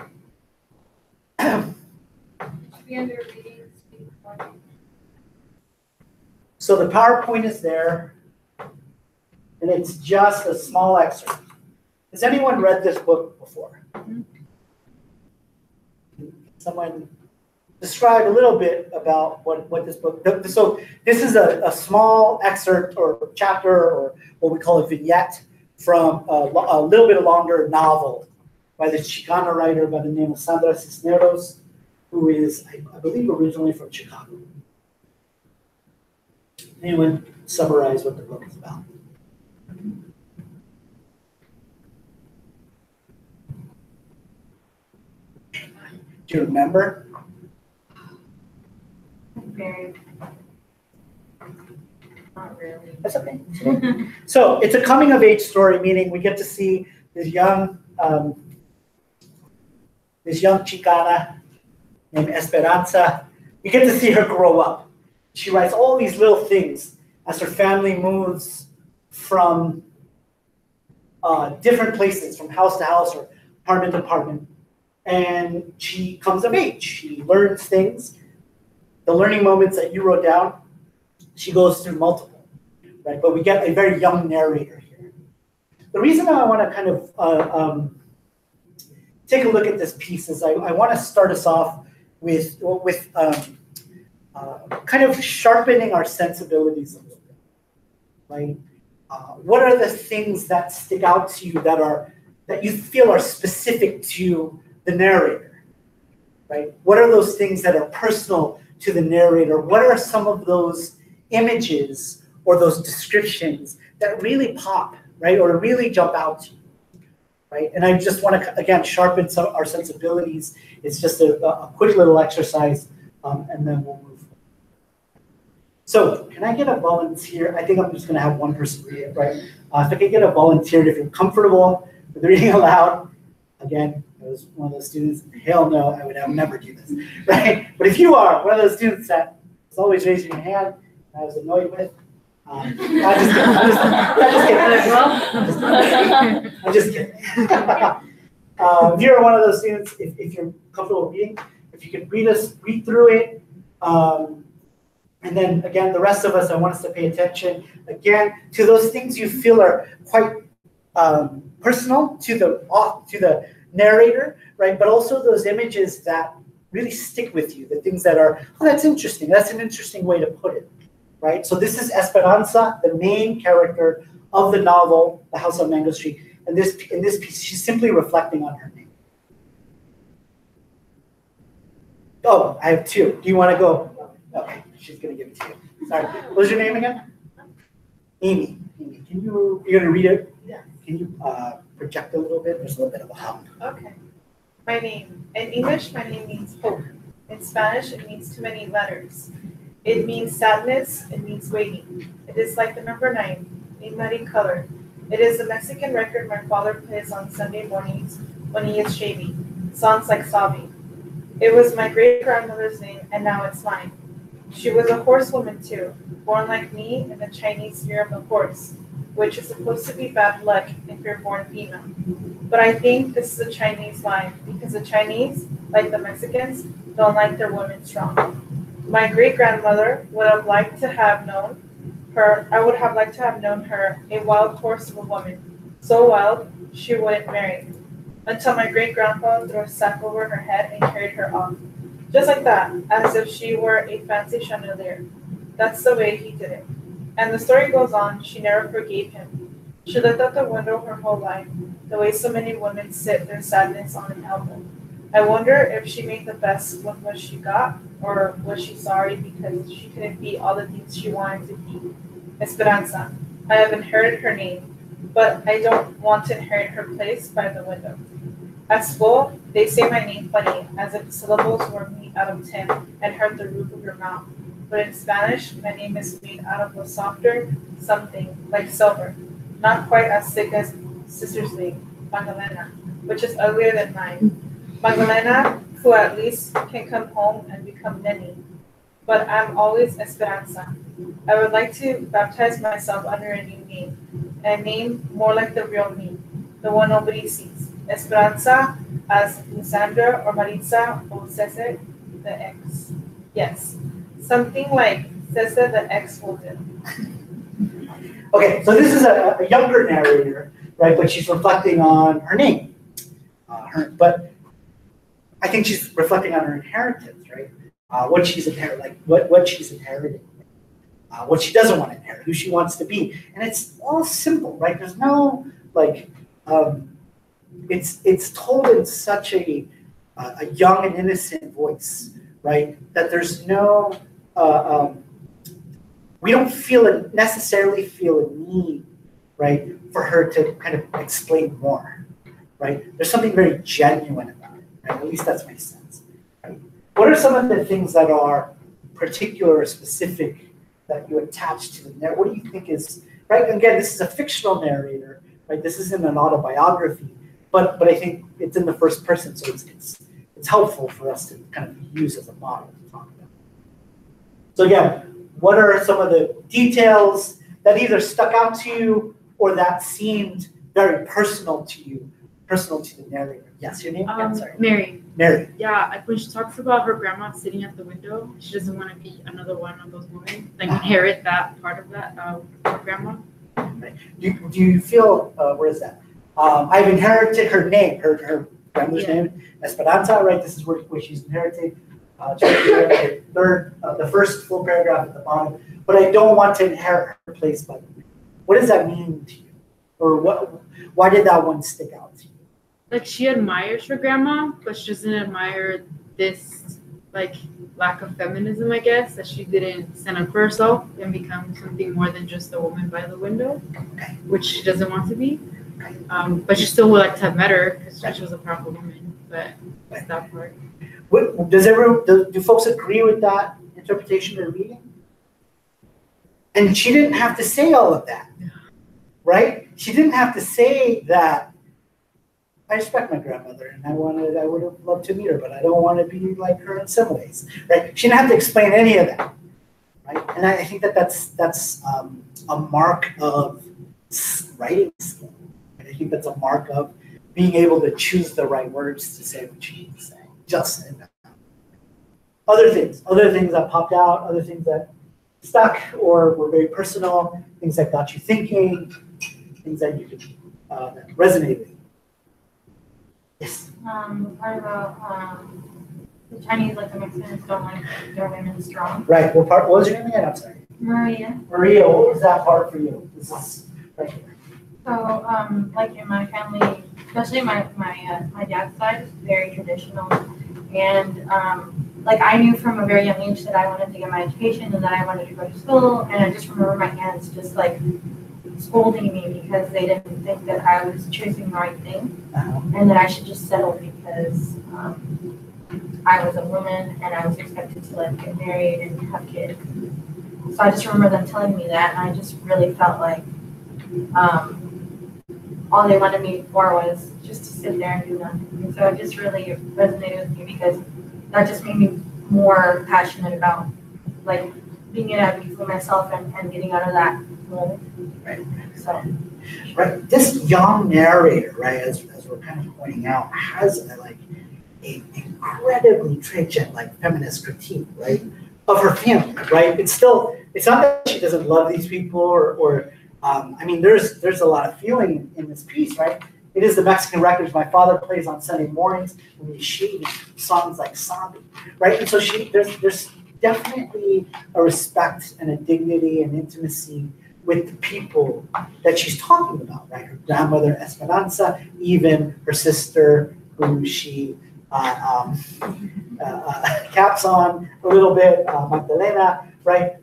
So the PowerPoint is there, and it's just a small excerpt. Has anyone read this book before? Someone describe a little bit about what this book. So this is a small excerpt or chapter, or what we call a vignette from a little bit longer novel by the Chicana writer by the name of Sandra Cisneros, who is, I believe, originally from Chicago. Anyone summarize what the book is about? Do you remember? Not really. That's okay. So it's a coming of age story, meaning we get to see this young Chicana named Esperanza. We get to see her grow up. She writes all these little things as her family moves from different places, from house to house or apartment to apartment. And she comes of age. She learns things. The learning moments that you wrote down, she goes through multiple, right? But we get a very young narrator here. The reason I want to kind of take a look at this piece is I want to start us off with kind of sharpening our sensibilities a little bit, right? What are the things that stick out to you that you feel are specific to the narrator, right? What are those things that are personal to the narrator? What are some of those images or those descriptions that really pop, right? Or really jump out to you, right? And I just want to, again, sharpen our sensibilities. It's just a quick little exercise, and then we'll move forward. So can I get a volunteer? I think I'm just going to have one person read it, right? If I could get a volunteer, if you're comfortable with reading aloud, again, I was one of those students, hell no, I would never do this, right? But if you are one of those students that is always raising your hand, I was annoyed with, I'm just kidding. If you're one of those students, if you're comfortable reading, if if you could read through it. And then again, the rest of us, I want us to pay attention again to those things you feel are quite personal to the narrator, right? But also those images that really stick with you, the things that are, oh, that's interesting. That's an interesting way to put it, right? So this is Esperanza, the main character of the novel, The House on Mango Street. And in this piece, she's simply reflecting on her name. Oh, I have two. Do you want to go? Okay, she's going to give it to you. Sorry. What was your name again? Amy. Amy, you're going to read it? Yeah. Can you project a little bit? There's a little bit of a hum. Okay. My name. In English, my name means hope. In Spanish, it means too many letters. It means sadness. It means waiting. It is like the number 9, a muddy color. It is the Mexican record my father plays on Sunday mornings when he is shaving. Songs like sobbing. It was my great-grandmother's name, and now it's mine. She was a horsewoman too, born like me in the Chinese year of the horse, which is supposed to be bad luck if you're born female. But I think this is a Chinese lie, because the Chinese, like the Mexicans, don't like their women strong. My great-grandmother would have liked to have known her, I would have liked to have known her, a wild horse of a woman, so wild she wouldn't marry, until my great-grandpa threw a sack over her head and carried her off. Just like that, as if she were a fancy chandelier. That's the way he did it. And the story goes on, she never forgave him. She looked out the window her whole life, the way so many women sit their sadness on an elbow. I wonder if she made the best with what she got, or was she sorry because she couldn't be all the things she wanted to be. Esperanza. I have inherited her name, but I don't want to inherit her place by the window. At school, they say my name funny, as if the syllables were made out of tin and hurt the roof of your mouth. But in Spanish, my name is made out of a softer something, like silver. Not quite as thick as sister's name, Magdalena, which is uglier than mine. Magdalena, who at least can come home and become Nenny. But I'm always Esperanza. I would like to baptize myself under a new name, a name more like the real me, the one nobody sees. Esperanza as Lisandra or Maritza or Cesar the ex. Yes, something like Cesar the ex will do. Okay, so this is a younger narrator, right? But she's reflecting on her name. But I think she's reflecting on her inheritance, right? What she's inheriting, what she's inheriting, what she doesn't want to inherit, who she wants to be, and it's all simple, right? There's no like, it's told in such a young and innocent voice, right? That there's no, we don't necessarily feel a need, right, for her to kind of explain more, right? There's something very genuine about it, right? At least that's my sense. Right? What are some of the things that are particular or specific that you attach to the narrative? What do you think is, right? Again, this is a fictional narrator, right? This isn't an autobiography, but I think it's in the first person, so it's helpful for us to kind of use as a model to talk about. So again, what are some of the details that either stuck out to you or that seemed very personal to you, personal to the narrator? Yes, your name again? Sorry. Mary. Mary. Yeah, when she talks about her grandma sitting at the window, she doesn't want to be another one of those women, like inherit that part of that, her grandma. Right. Do you feel, where is that? I've inherited her name, her grandmother's name, Esperanza, right? This is where she's inherited. The first full paragraph at the bottom. But I don't want to inherit her place by the way. What does that mean to you? Or why did that one stick out to you? Like she admires her grandma, but she doesn't admire this like lack of feminism, I guess, that she didn't stand up for herself and become something more than just a woman by the window, which she doesn't want to be. But she still would like to have met her because she was a powerful woman. But that's that part. Do folks agree with that interpretation or reading? And she didn't have to say all of that, right? She didn't have to say that. I respect my grandmother, and I would have loved to meet her, but I don't want to be like her in some ways, right? She didn't have to explain any of that, right? And I think that's a mark of writing skill. I think that's a mark of being able to choose the right words to say what you need to say. Just say that. other things that popped out, other things that stuck or were very personal, things that got you thinking, things that you could that resonated. Yes. Part about the Chinese, like the Mexicans, don't like their women strong. Right. What was your name again? I'm sorry. Maria. Maria, what was that part for you? This is right here. So, like in my family, especially my dad's side, is very traditional, and like I knew from a very young age that I wanted to get my education and that I wanted to go to school, and I just remember my aunts just like scolding me because they didn't think that I was choosing the right thing, and that I should just settle because I was a woman and I was expected to like get married and have kids. So I just remember them telling me that, and I just really felt like all they wanted me for was just to sit there and do nothing. And so it just really resonated with me because that just made me more passionate about like being an advocate for myself and getting out of that mold. Right. So. Right. This young narrator, right, as we're kind of pointing out, has an incredibly tragic feminist critique, right, of her family, right? It's not that she doesn't love these people or I mean, there's a lot of feeling in this piece, right? It is the Mexican records my father plays on Sunday mornings when he's shaving, songs like Zombie, right? And so there's definitely a respect and a dignity and intimacy with the people that she's talking about, right? Her grandmother Esperanza, even her sister, who she caps on a little bit, Magdalena, right?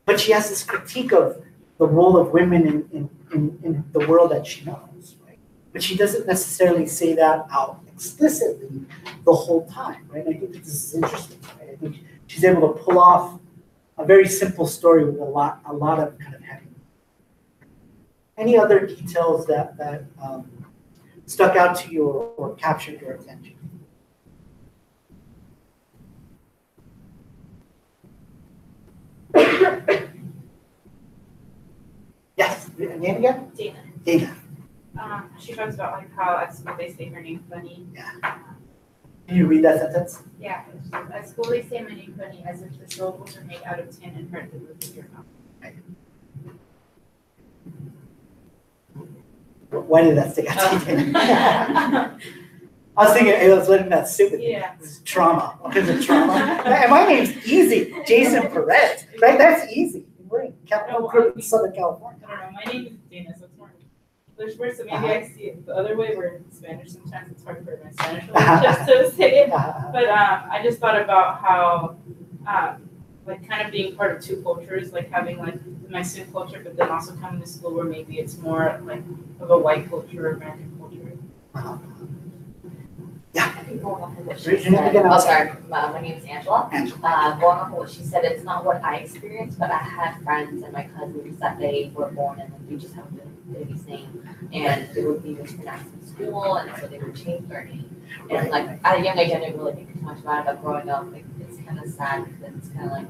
But she has this critique of the role of women in the world that she knows, right? But she doesn't necessarily say that out explicitly the whole time, right? And I think this is interesting, right? I think she's able to pull off a very simple story with a lot of kind of heavy. Any other details that stuck out to you or captured your attention? Yes, name again? Dana. Dana. She talks about like how at school they say her name funny. Yeah. Can you read that sentence? Yeah. At school they say my name funny as if the syllables are made out of tin and hard to move with your mouth. Why did that stick out to you? I was thinking, I was letting that sit with me. Yeah. It's trauma. Because of trauma. And my name's easy. Jason Perez. Right? That's easy. We're in Southern California. I don't know. My name is Dana, so it's more English word, so maybe I see it the other way where in Spanish sometimes it's hard for my Spanish just to say it. But I just thought about how like kind of being part of two cultures, like having like the Mexican culture, but then also coming to school where maybe it's more like of a white culture or American culture. Yeah. I think going off of what she said, oh sorry, my name is Angela. Going off of what she said, it's not what I experienced, but I had friends and my cousins that they were born and they just have a baby's name, and it would be mispronounced in school, and so they would change their name. And like at a young age, I didn't really think too much about it, but growing up, like it's kind of sad because it's kind of like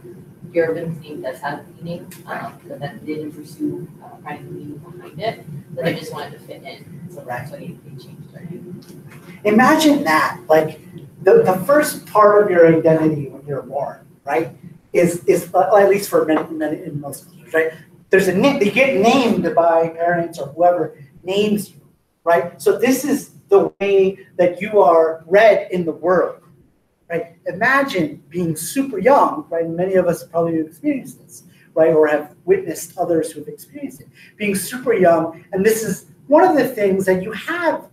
your women's name does have meaning, but then they didn't pursue finding the meaning behind it, but they just wanted to fit in, so that's why they changed their name. Imagine that, like the first part of your identity when you're born, right, is at least for many in most cultures, right? There's a name, you get named by parents or whoever names you, right? So this is the way that you are read in the world, right? Imagine being super young, right? And many of us probably have experienced this, right? Or have witnessed others who have experienced it. Being super young, and this is one of the things that you have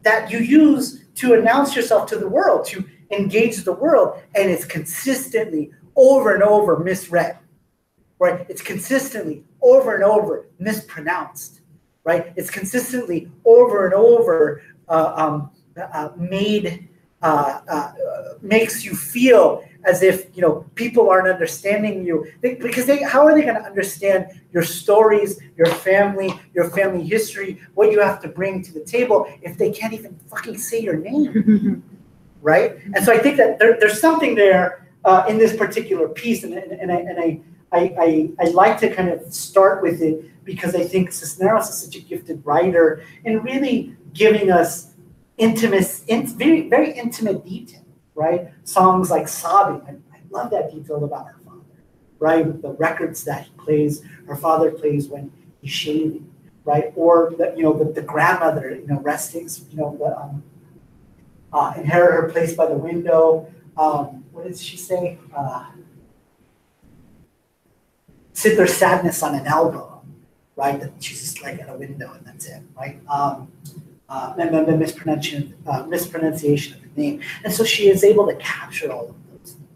that you use to announce yourself to the world, to engage the world, and it's consistently over and over misread, right? It's consistently over and over mispronounced, right? It's consistently over and over makes you feel as if people aren't understanding you, because how are they going to understand your stories, your family history, what you have to bring to the table if they can't even fucking say your name, right? And so I think that there's something there in this particular piece, and I like to kind of start with it because I think Cisneros is such a gifted writer in really giving us very, very intimate detail, right? Songs like Sobbing. I love that detail about her father, right? The records that he plays, her father plays when he's shaving, right? Or the grandmother, resting, inherit her place by the window. What did she say? Sit their sadness on an elbow, right? That she's just like at a window and that's it, right? And then the mispronunciation of the name. And so she is able to capture all of those things,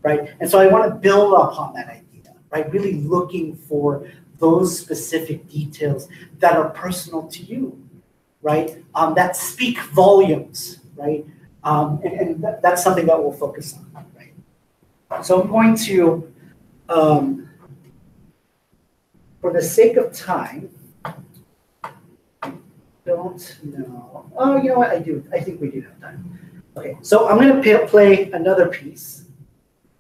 right? And so I want to build upon that idea, right? Really looking for those specific details that are personal to you, right? That speak volumes, right? And that's something that we'll focus on, right? So I'm going to, for the sake of time, don't know. Oh, you know what? I do. I think we do have time. Okay, so I'm going to play another piece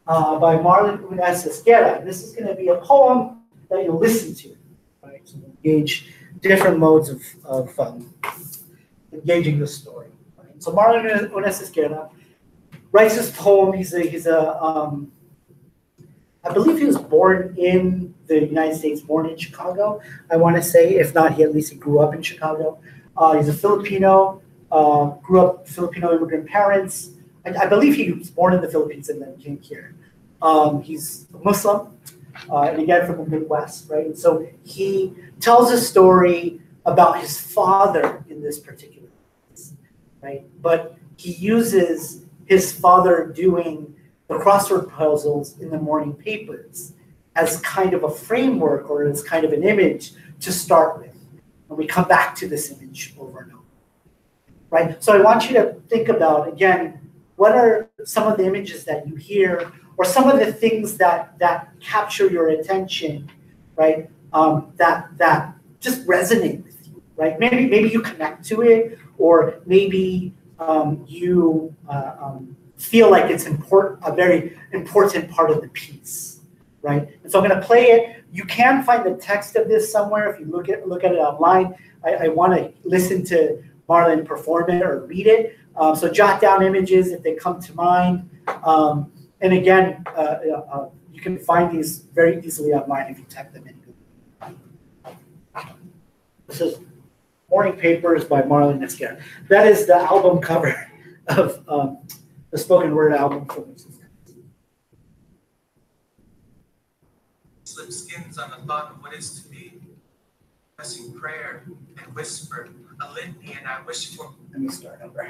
by Marlon Esquera. This is going to be a poem that you'll listen to, right? So engage different modes of engaging the story. Right? So Marlon Esquera writes this poem. He's a I believe he was born in the United States, born in Chicago, I want to say. If not, he at least grew up in Chicago. He's a Filipino, grew up with Filipino immigrant parents. I believe he was born in the Philippines and then came here. He's a Muslim, and again from the Midwest, right? And so he tells a story about his father in this particular case, right? But he uses his father doing the crossword puzzles in the morning papers as kind of a framework or as kind of an image to start with. And we come back to this image over and over, right? So I want you to think about, again, what are some of the images that you hear or some of the things that capture your attention, right? That just resonate with you, right? Maybe you connect to it, or maybe you feel like it's a very important part of the piece, right? And so I'm going to play it. You can find the text of this somewhere if you look at it online. I want to listen to Marlon perform it or read it. So jot down images if they come to mind. And again, you can find these very easily online if you type them in. This is Morning Papers by Marlon Esquera. That is the album cover of the spoken word album from which this comes. Slip skins on the thought of what is to be. Pressing prayer and whisper, a litany, and I wish for. Let me start over.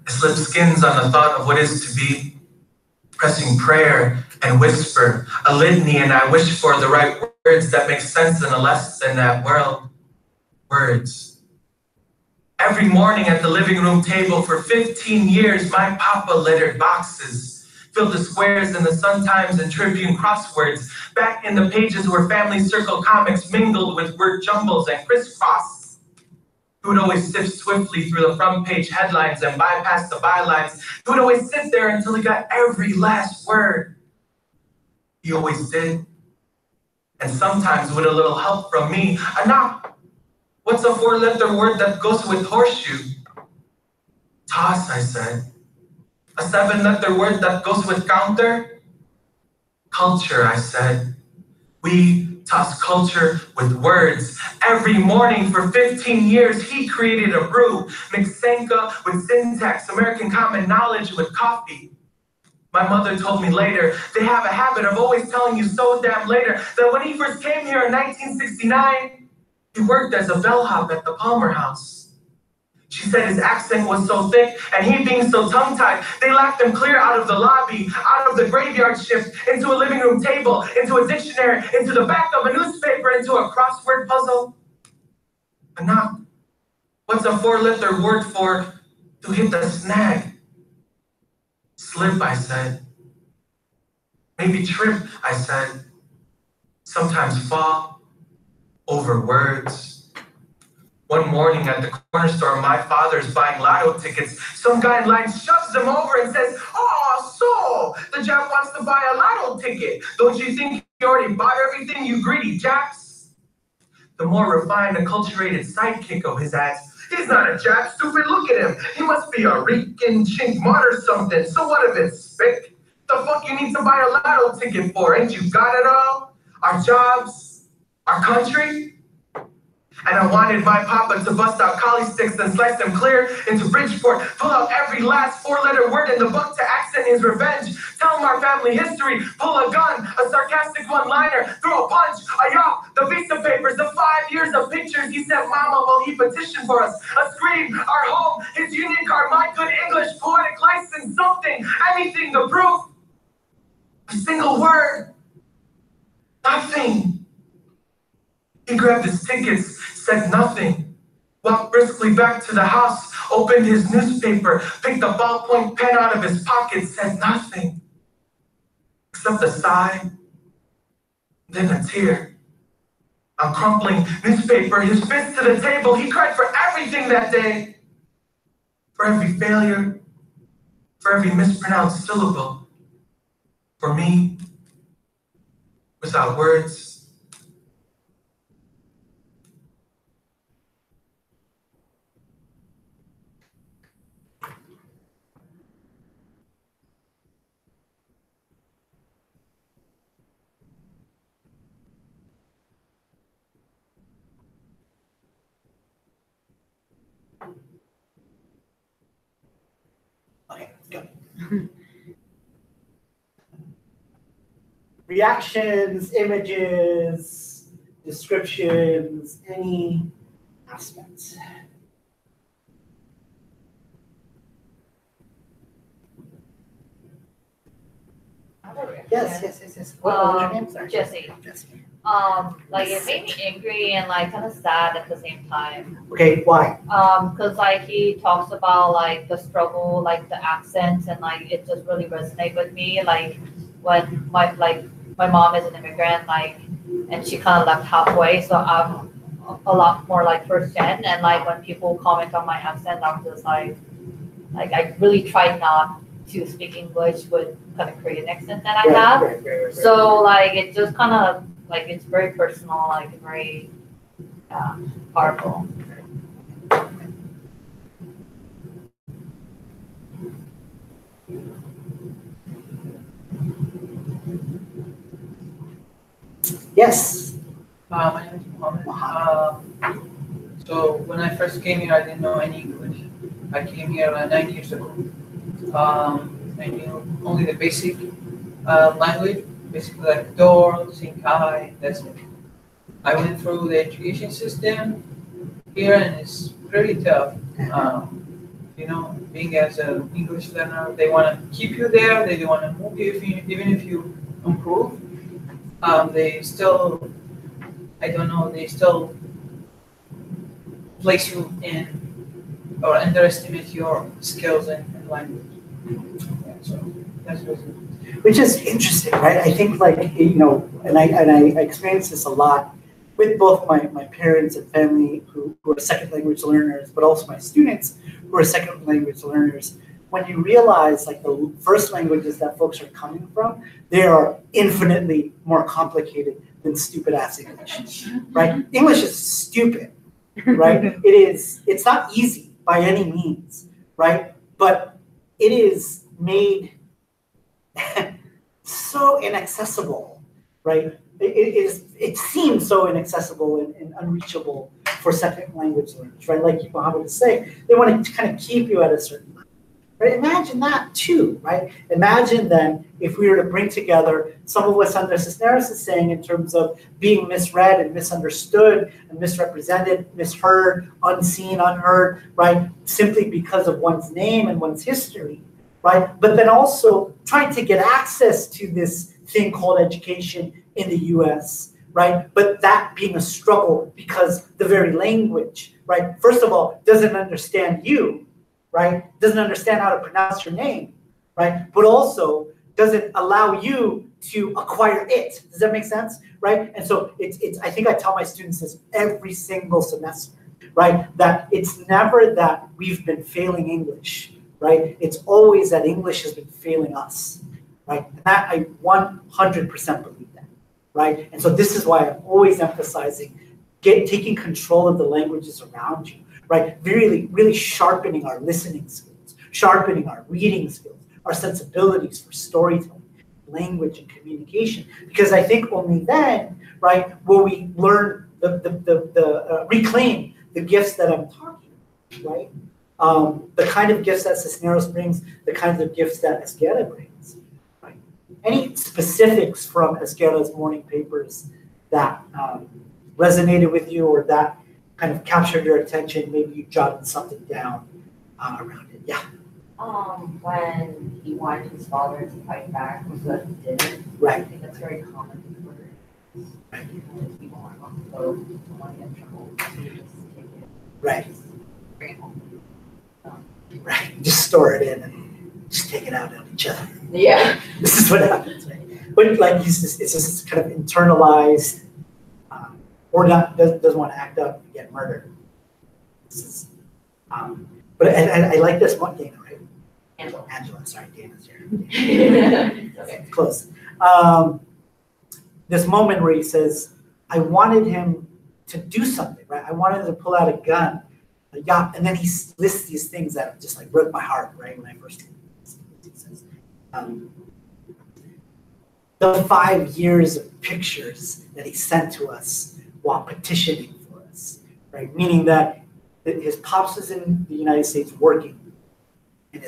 Slip skins on the thought of what is to be. Pressing prayer and whisper, a litany, and I wish for the right words that make sense in a less than that world. Words. Every morning at the living room table for 15 years, my papa littered boxes, filled the squares in the Sun-Times and Tribune crosswords, back in the pages where family circle comics mingled with word jumbles and crisscross. He would always sift swiftly through the front page headlines and bypass the bylines. He would always sit there until he got every last word. He always did. And sometimes with a little help from me, a knock. What's a four-letter word that goes with horseshoe? Toss, I said. A seven-letter word that goes with counter? Culture, I said. We toss culture with words. Every morning for 15 years, he created a brew. Mixed Senka with syntax, American common knowledge with coffee. My mother told me later, they have a habit of always telling you so damn later that when he first came here in 1969, he worked as a bellhop at the Palmer House. She said his accent was so thick and he being so tongue-tied, they laughed him clear out of the lobby, out of the graveyard shift, into a living room table, into a dictionary, into the back of a newspaper, into a crossword puzzle. A knock. What's a four-letter word for to hit the snag? Slip, I said. Maybe trip, I said. Sometimes fall over words. One morning at the corner store, my father's buying lotto tickets. Some guy in line shoves him over and says, "Oh, so the Jap wants to buy a lotto ticket. Don't you think he already bought everything, you greedy Japs?" The more refined, acculturated sidekick of his adds, "He's not a Jap, stupid, look at him. He must be a Rican chink mod or something. So what if it's spick? The fuck you need to buy a lotto ticket for? Ain't you got it all? Our jobs, our country?" And I wanted my papa to bust out collie sticks and slice them clear into Bridgeport, pull out every last four-letter word in the book to accent his revenge, tell him our family history, pull a gun, a sarcastic one-liner, throw a punch, a yop, the visa papers, the 5 years of pictures he sent mama while he petitioned for us, a scream, our home, his union card, my good English, poetic license, something, anything to prove. A single word, nothing. He grabbed his tickets, said nothing, walked briskly back to the house, opened his newspaper, picked a ballpoint pen out of his pocket, said nothing, except a sigh, then a tear. A crumpling newspaper, his fist to the table, he cried for everything that day, for every failure, for every mispronounced syllable, for me, without words. Okay, go. Reactions, images, descriptions, any aspects. Yes. What was your name? Sorry. Jesse. Like it made me angry and like kind of sad at the same time. Okay, why? Because like he talks about like the struggle, like the accents, and like it just really resonated with me. Like when my mom is an immigrant, like, and she kind of left halfway, so I'm a lot more like first gen, and like when people comment on my accent, I'm just like I really tried not to speak English with kind of Korean accent that I have. Right. So like it just kind of like it's very personal, like very powerful. Yes. My name is Mohammed. So when I first came here, I didn't know any English. I came here 9 years ago. I knew only the basic language, basically like door, saying hi, that's it. I went through the education system here and it's pretty tough. Being as an English learner, they want to keep you there, they don't want to move you, even if you improve. They still, they still place you in or underestimate your skills in language. Yeah, so that's what. Which is interesting, right? I think and I experience this a lot with both my parents and family who are second language learners, but also my students who are second language learners. When you realize like the first languages that folks are coming from, they are infinitely more complicated than stupid ass English, right? English is stupid, right? It's not easy by any means, right? But it is made so inaccessible, right? It seems so inaccessible and unreachable for second language learners, right? Like Mohammed was saying, they want to kind of keep you at a certain level, right? Imagine that too, right? Imagine then if we were to bring together some of what Sandra Cisneros is saying in terms of being misread and misunderstood and misrepresented, misheard, unseen, unheard, right? Simply because of one's name and one's history, right? But then also trying to get access to this thing called education in the US, right? But that being a struggle because the very language, right? First of all, doesn't understand you, right? Doesn't understand how to pronounce your name, right? But also doesn't allow you to acquire it. Does that make sense, right? And so it's I think I tell my students this every single semester, right? That it's never that we've been failing English, right? It's always that English has been failing us, right? And that I 100% believe that, right? And so this is why I'm always emphasizing taking control of the languages around you, right? Really sharpening our listening skills, sharpening our reading skills, our sensibilities for storytelling, language, and communication. Because I think only then, right, will we learn reclaim the gifts that I'm talking about, right? The kind of gifts that Cisneros brings, the kinds of gifts that Esquerra brings, right? Any specifics from Esquerra's morning papers that resonated with you or that kind of captured your attention? Maybe you jotted something down around it. Yeah. When he wanted his father to fight back, but he didn't. Right. I think that's very common for right. People aren't on the boat, don't want to get in trouble, so you just take it. Right. Just bring it home. Right. Just store it in and just take it out on each other. Yeah. This is what happens, right? But like it's just kind of internalized, or not doesn't want to act up and get murdered. This is, but I like this one, Dana, right? Angela, sorry, Dana's here. Okay, close. This moment where he says, I wanted him to do something, right? I wanted him to pull out a gun, and then he lists these things that just like broke my heart, right? When I first he says, the 5 years of pictures that he sent to us while petitioning for us, right? Meaning that his pops was in the United States working, and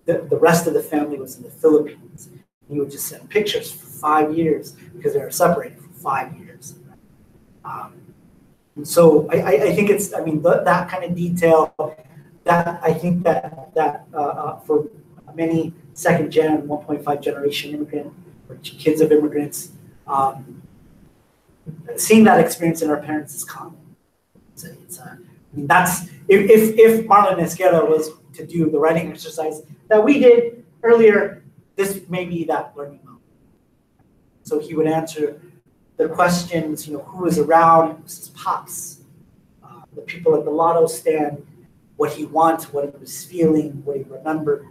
the rest of the family was in the Philippines. He would just send pictures for 5 years because they were separated for 5 years. And so I think it's, I mean, that kind of detail, that I think that for many second gen, 1.5 generation immigrant, or kids of immigrants, seeing that experience in our parents is common. I mean, that's, if Marlon Esquerra was to do the writing exercise that we did earlier, this may be that learning moment. So he would answer the questions, who was around, it was his pops, the people at the lotto stand, what he wanted, what he was feeling, what he remembered,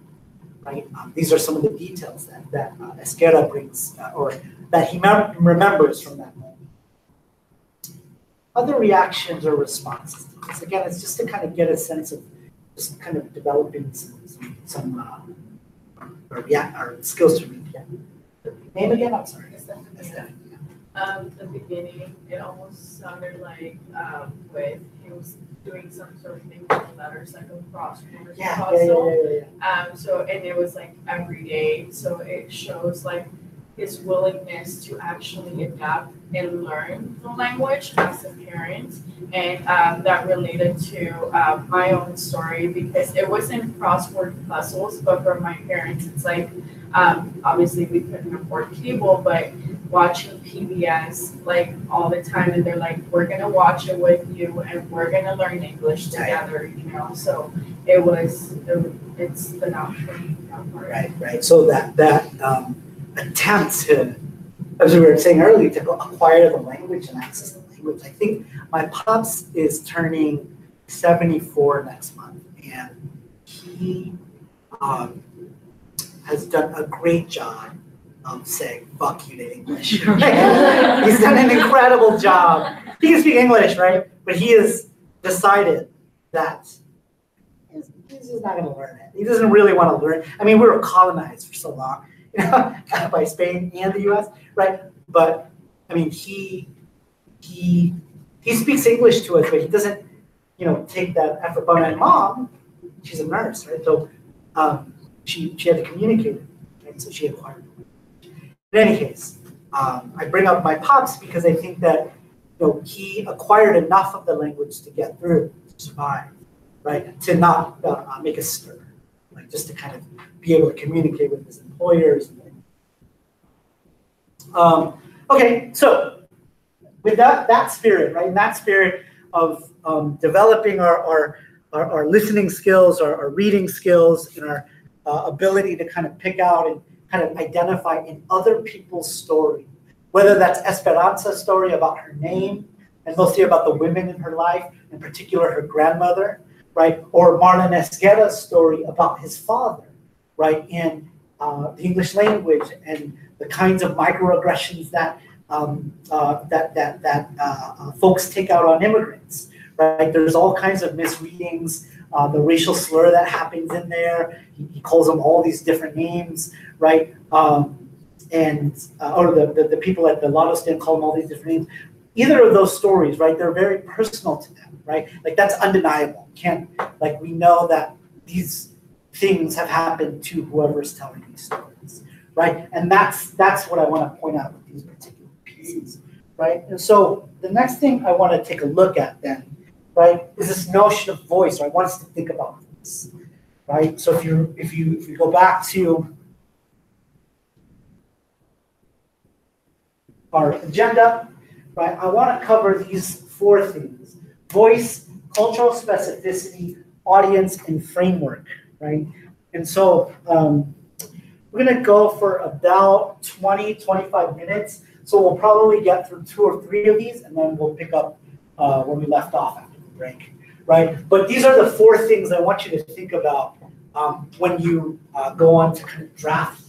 right? These are some of the details that Esquerra brings, or that he remembers from that moment. Other reactions or responses to this. Again, it's just to kind of get a sense of just kind of developing some skills to read. Yeah. Name again? I'm sorry. The beginning, it almost sounded like when he was doing some sort of thing with the letters, like a crossword puzzle. So, and it was like every day. So it shows like his willingness to actually adapt and learn the language as a parent. And that related to my own story, because it wasn't crossword puzzles, but for my parents, it's like, obviously we couldn't afford cable, but watching PBS like all the time, and they're like, we're gonna watch it with you and we're gonna learn English together, so it's the natural part. Right. So that attempt to, as we were saying earlier, to acquire the language and access the language. I think my pops is turning 74 next month, and he has done a great job of saying "fuck you" to English. He's done an incredible job. He can speak English, right? But he has decided that he's just not going to learn it. He doesn't really want to learn. I mean, we were colonized for so long, by Spain and the U.S., right? But I mean, he speaks English to us, but he doesn't, take that effort. But my mom, she's a nurse, right? So she had to communicate, right? So she acquired it. In any case, I bring up my pops because I think that he acquired enough of the language to get through, to survive, right? To not make a stir, like just to kind of be able to communicate with his employers. Okay, so with that spirit, right? In that spirit of developing our listening skills, our reading skills, and our ability to kind of pick out and kind of identify in other people's story, whether that's Esperanza's story about her name, and mostly about the women in her life, in particular her grandmother, right? Or Marlon Esguerra's story about his father, right? In the English language and the kinds of microaggressions that folks take out on immigrants, right? There's all kinds of misreadings, the racial slur that happens in there. He calls them all these different names, right? Or the people at the lotto stand call them all these different names. Either of those stories, right? They're very personal to them, right? Like that's undeniable. We know that these things have happened to whoever's telling these stories, right? And that's what I want to point out with these particular pieces, right? And so the next thing I want to take a look at then, right, is this notion of voice. Or I want us to think about this, right? So if you go back to our agenda, right, I want to cover these 4 things: voice, cultural specificity, audience, and framework, right? And so we're going to go for about 20, 25 minutes. So we'll probably get through 2 or 3 of these, and then we'll pick up where we left off after the break, right? But these are the 4 things I want you to think about when you go on to kind of draft.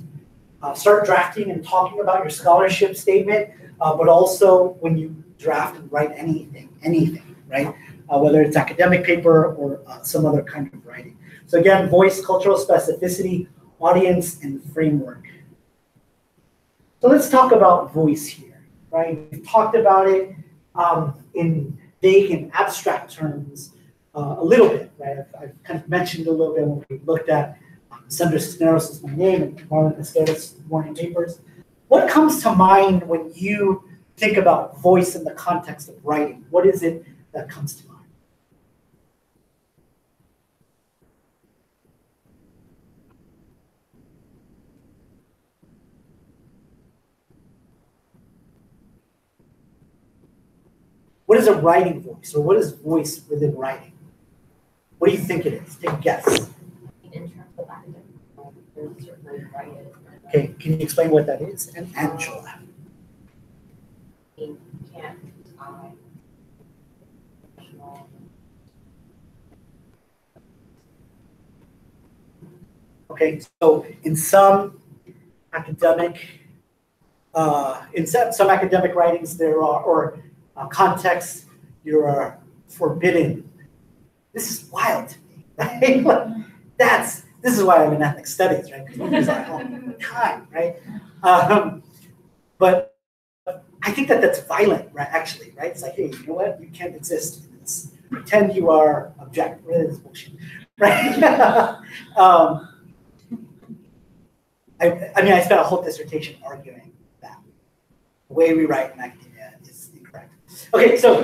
Start drafting and talking about your scholarship statement, but also when you draft and write anything, right? Whether it's academic paper or some other kind of writing. So again, voice, cultural specificity, audience, and framework. So let's talk about voice here, right? We've talked about it in vague and abstract terms a little bit, right? I've kind of mentioned a little bit when we looked at Sandra Cisneros Is My Name and Marlon Esguerra's morning papers. What comes to mind when you think about voice in the context of writing? What is it that comes to mind? What is a writing voice, or what is voice within writing? What do you think it is? Take a guess. In terms of academic, there's certainly writing. Okay, can you explain what that is? And Angela. Okay, so in some academic writings, there are, or contexts, you are forbidden. This is wild to me, right? This is why I'm in ethnic studies, right? Because we use that all the time, right? But I think that's violent, right? Actually, right? It's like, hey, you know what? You can't exist in this. Pretend you are objective. Really, this bullshit, right? I spent a whole dissertation arguing that the way we write in academia is incorrect. Okay, so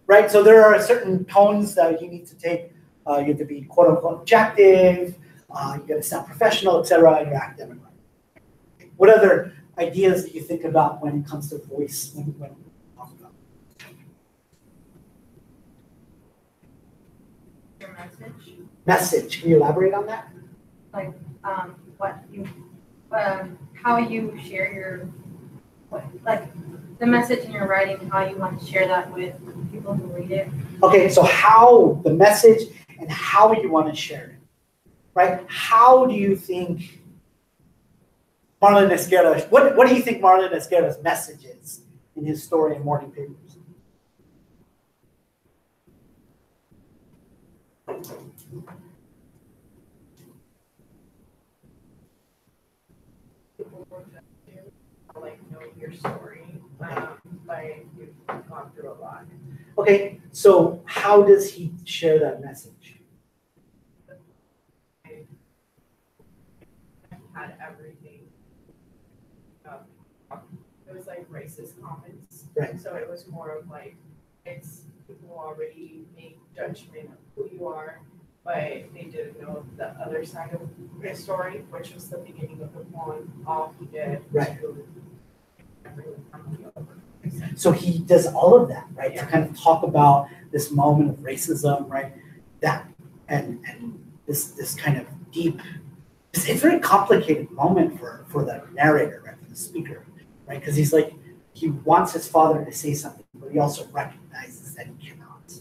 right, so there are certain tones that you need to take. You have to be quote unquote objective. You got to sound professional, etc. In your academic writing. What other ideas do you think about when it comes to voice? When we talk about Your message. Message. Can you elaborate on that? Like how you share your, like the message in your writing, how you want to share that with people who read it. Okay, so how the message and how you want to share it, right? How do you think Marlon Esguerra, what do you think Marlon Esguerra's message is in his story in Morning Papers? Know your story, like you've gone through a lot. Okay, so how does he share that message? I had everything. It was like racist comments. Right. So it was more of like, it's people already make judgment of who you are, but they didn't know the other side of the story, which was the beginning of the poem. All he did Right. to everyone from the over. So he does all of that, right? Yeah. To kind of talk about this moment of racism, right? That and this kind of deep, it's a very complicated moment for the narrator, right? For the speaker, right? Because he's like, he wants his father to say something, but he also recognizes that he cannot.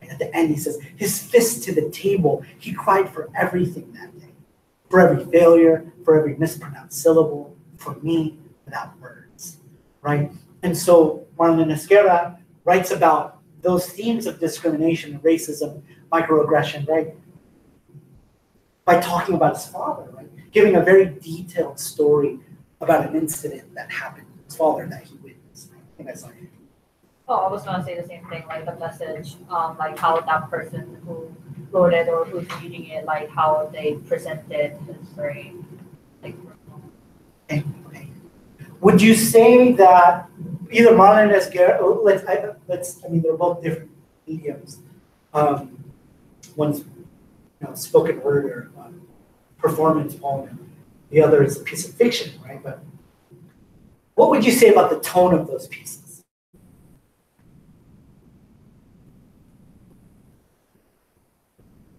And at the end, he says, his fist to the table, he cried for everything that day, for every failure, for every mispronounced syllable, for me without words, right? And so Marlon Esquerra writes about those themes of discrimination, racism, microaggression, right? By talking about his father, right? Giving a very detailed story about an incident that happened to his father that he witnessed. I think that's like, Oh, I was gonna say the same thing, like the message, like how that person who wrote it or who's reading it, like how they presented is very, like, okay. Would you say that either Marlon and Esquerra, I mean, they're both different mediums. One's spoken word or performance poem, and the other is a piece of fiction, right? But what would you say about the tone of those pieces?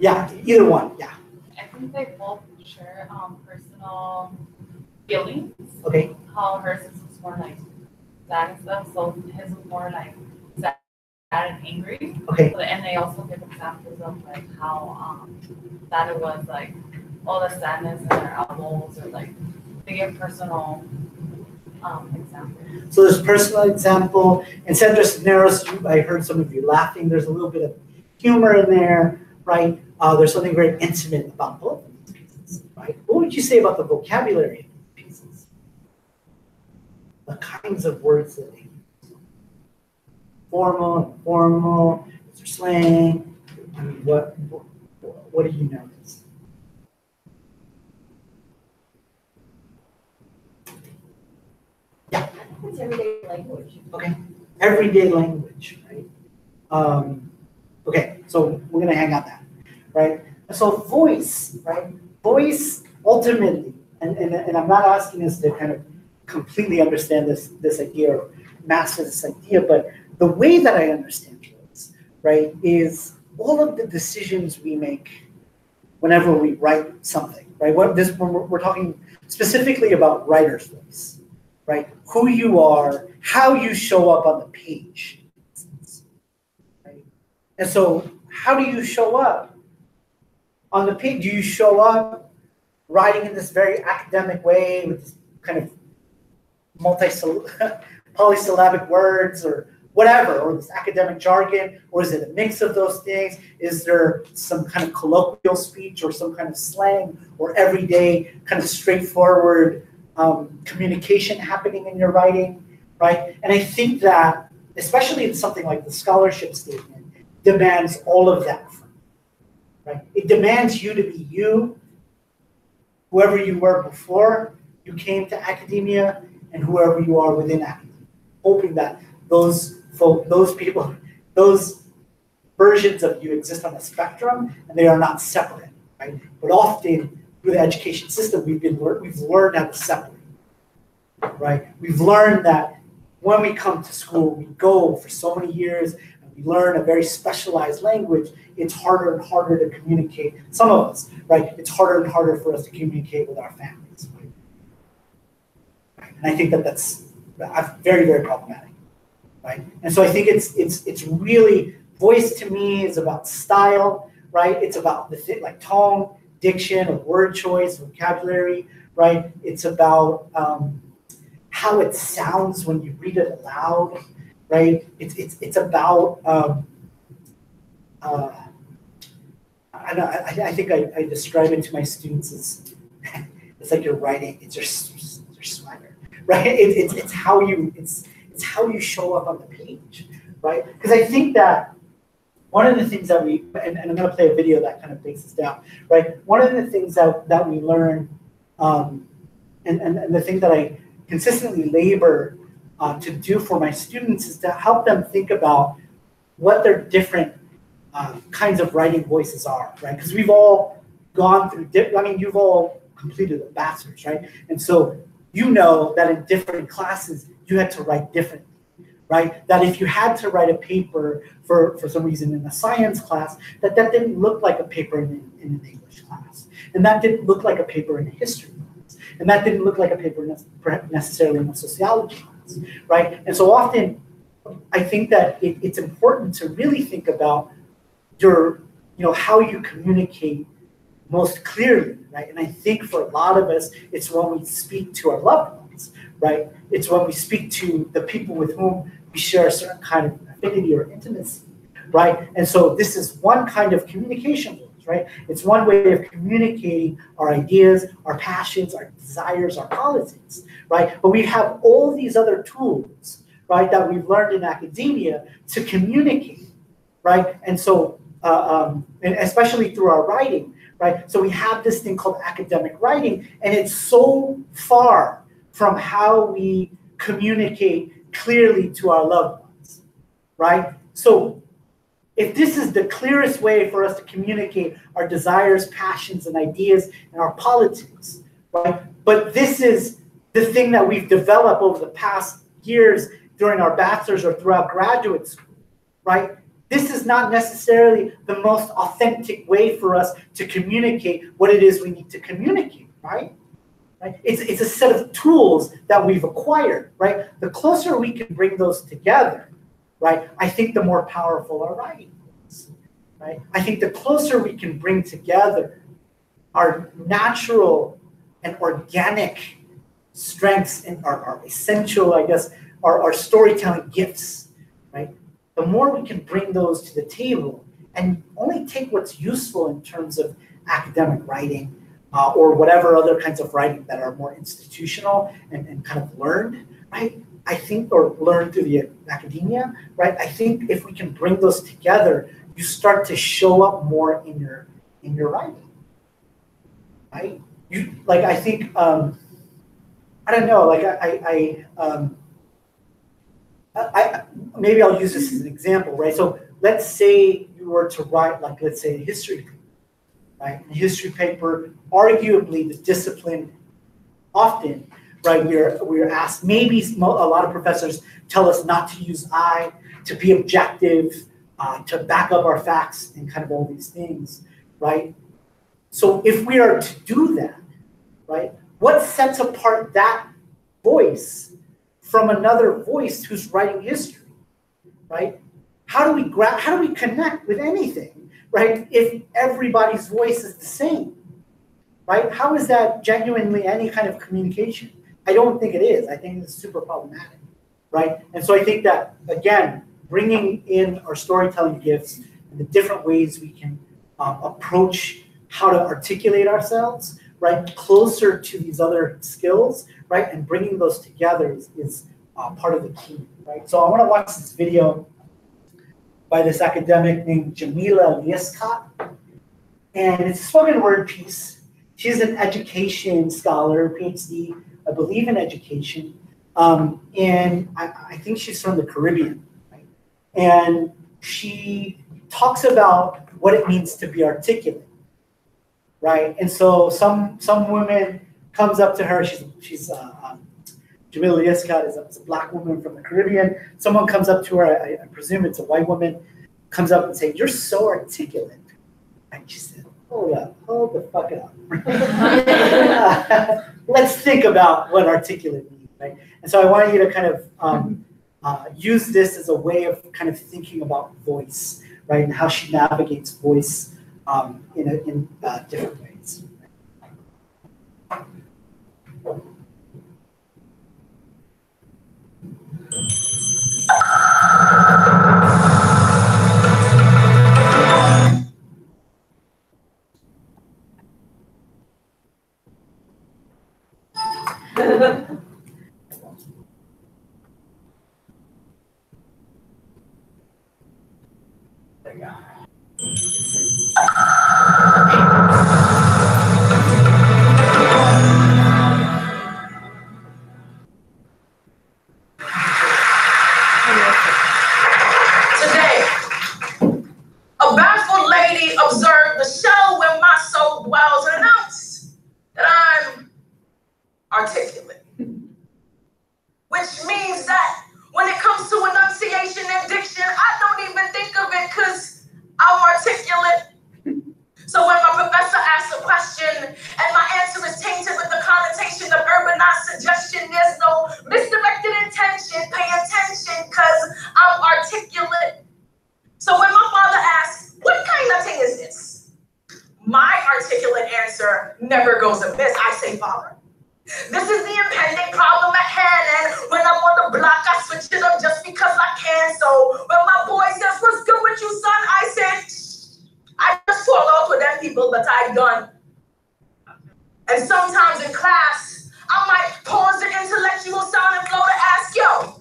Yeah, either one, yeah. I think they both share personal feelings. Okay. How hers is more like sad and stuff, so his is more like sad and angry. Okay. And they also give examples of like how that it was like all the sadness in their albums, or like they give personal examples. So there's personal example, and Sandra Cisneros, I heard some of you laughing. There's a little bit of humor in there, right? There's something very intimate about both of these pieces, right? What would you say about the vocabulary of these pieces? The kinds of words that they use. Formal, informal, is there slang? I mean, what do you notice? Yeah. It's everyday language. Okay. Everyday language, right? Okay, so we're gonna hang out that, right? So voice, right? Voice ultimately, and I'm not asking us to kind of completely understand this idea or master this idea, but the way that I understand voice, right, is all of the decisions we make whenever we write something, right? We're talking specifically about writer's voice, right? Who you are, how you show up on the page. And so how do you show up on the page? Do you show up writing in this very academic way with this kind of polysyllabic words or whatever, or this academic jargon, or is it a mix of those things? Is there some kind of colloquial speech or some kind of slang or everyday kind of straightforward communication happening in your writing, right? And I think that, especially in something like the scholarship statement, demands all of that from you, right? It demands you to be you, whoever you were before you came to academia, and whoever you are within academia, hoping that those people, those versions of you exist on a spectrum and they are not separate, right? But often through the education system, we've learned how to separate, right? We've learned that when we come to school, we go for so many years, we learn a very specialized language, it's harder and harder to communicate. Some of us, right? It's harder and harder for us to communicate with our families. Right? And I think that's very, very problematic, right? And so I think it's really, voice to me is about style, right? It's about the thing like tone, diction, or word choice, vocabulary, right? It's about how it sounds when you read it aloud. Right? It's about I think I describe it to my students as it's like you're writing. It's your swagger, right? It's how you show up on the page, right? Because I think that one of the things that we and I'm going to play a video that kind of breaks this down, right? One of the things that we learn, and the thing that I consistently labor to do for my students is to help them think about what their different kinds of writing voices are, right? Because we've all gone through, you've all completed a bachelor's, right? And so you know that in different classes, you had to write differently, right? That if you had to write a paper for some reason in a science class, that didn't look like a paper in an English class. And that didn't look like a paper in a history class. And that didn't look like a paper necessarily in a sociology class. skills, right? And so often, I think that it's important to really think about how you communicate most clearly, right? And I think for a lot of us, it's when we speak to our loved ones, right? It's when we speak to the people with whom we share a certain kind of affinity or intimacy, right? And so this is one kind of communication voice, right? It's one way of communicating our ideas, our passions, our desires, our politics, right? But we have all these other tools, right, that we've learned in academia to communicate, right? And so, and especially through our writing, right? So we have this thing called academic writing, and it's so far from how we communicate clearly to our loved ones, right? So if this is the clearest way for us to communicate our desires, passions, and ideas and our politics, right? But this is the thing that we've developed over the past years during our bachelor's or throughout graduate school, right? This is not necessarily the most authentic way for us to communicate what it is we need to communicate, right? It's a set of tools that we've acquired, right? The closer we can bring those together, right, I think the more powerful our writing is, right? I think the closer we can bring together our natural and organic strengths and our essential, I guess, our storytelling gifts, right? The more we can bring those to the table and only take what's useful in terms of academic writing or whatever other kinds of writing that are more institutional and kind of learned, right? I think, or learned through the academia, right? I think if we can bring those together, you start to show up more in your writing, right? I think, I don't know, maybe I'll use this as an example, right? So let's say you were to write, let's say a history paper, right? A history paper, arguably the discipline often, right? We're asked, maybe a lot of professors tell us not to use I, to be objective, to back up our facts and kind of all these things, right? So if we are to do that, right, what sets apart that voice from another voice who's writing history, right? How do we connect with anything, right, if everybody's voice is the same, right? How is that genuinely any kind of communication? I don't think it is. I think it's super problematic, right? And so I think that, again, bringing in our storytelling gifts and the different ways we can approach how to articulate ourselves, right, closer to these other skills, right, and bringing those together is part of the key, right? So I want to watch this video by this academic named Jamila Liescott, and it's a spoken word piece. She's an education scholar, PhD, I believe in education, and I think she's from the Caribbean, right? And she talks about what it means to be articulate, right? And so some woman comes up to her. She's Jamila Liescott is a black woman from the Caribbean. Someone comes up to her. I presume it's a white woman. Comes up and says, "You're so articulate." And she said, hold the fuck up. Let's think about what articulate means, right? And so I want you to kind of use this as a way of kind of thinking about voice, right? And how she navigates voice in different ways. There you go. Today, a barefoot lady observed the show where my soul dwells and announced that I'm articulate. Which means that when it comes to enunciation and diction, I don't even think of it because I'm articulate. articulate answer never goes amiss. I say, Father, this is the impending problem at hand, and when I'm on the block, I switch it up just because I can. So when my boy says, "What's good with you, son?" I say, I just fall out with them people that I done. And sometimes in class, I might pause the intellectual sound and flow to ask, yo,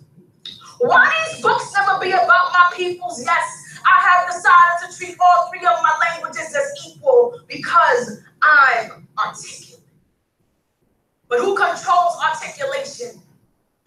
why these books never be about my peoples? Yes, I have decided to treat all three of my languages as equal because I'm articulate. But who controls articulation?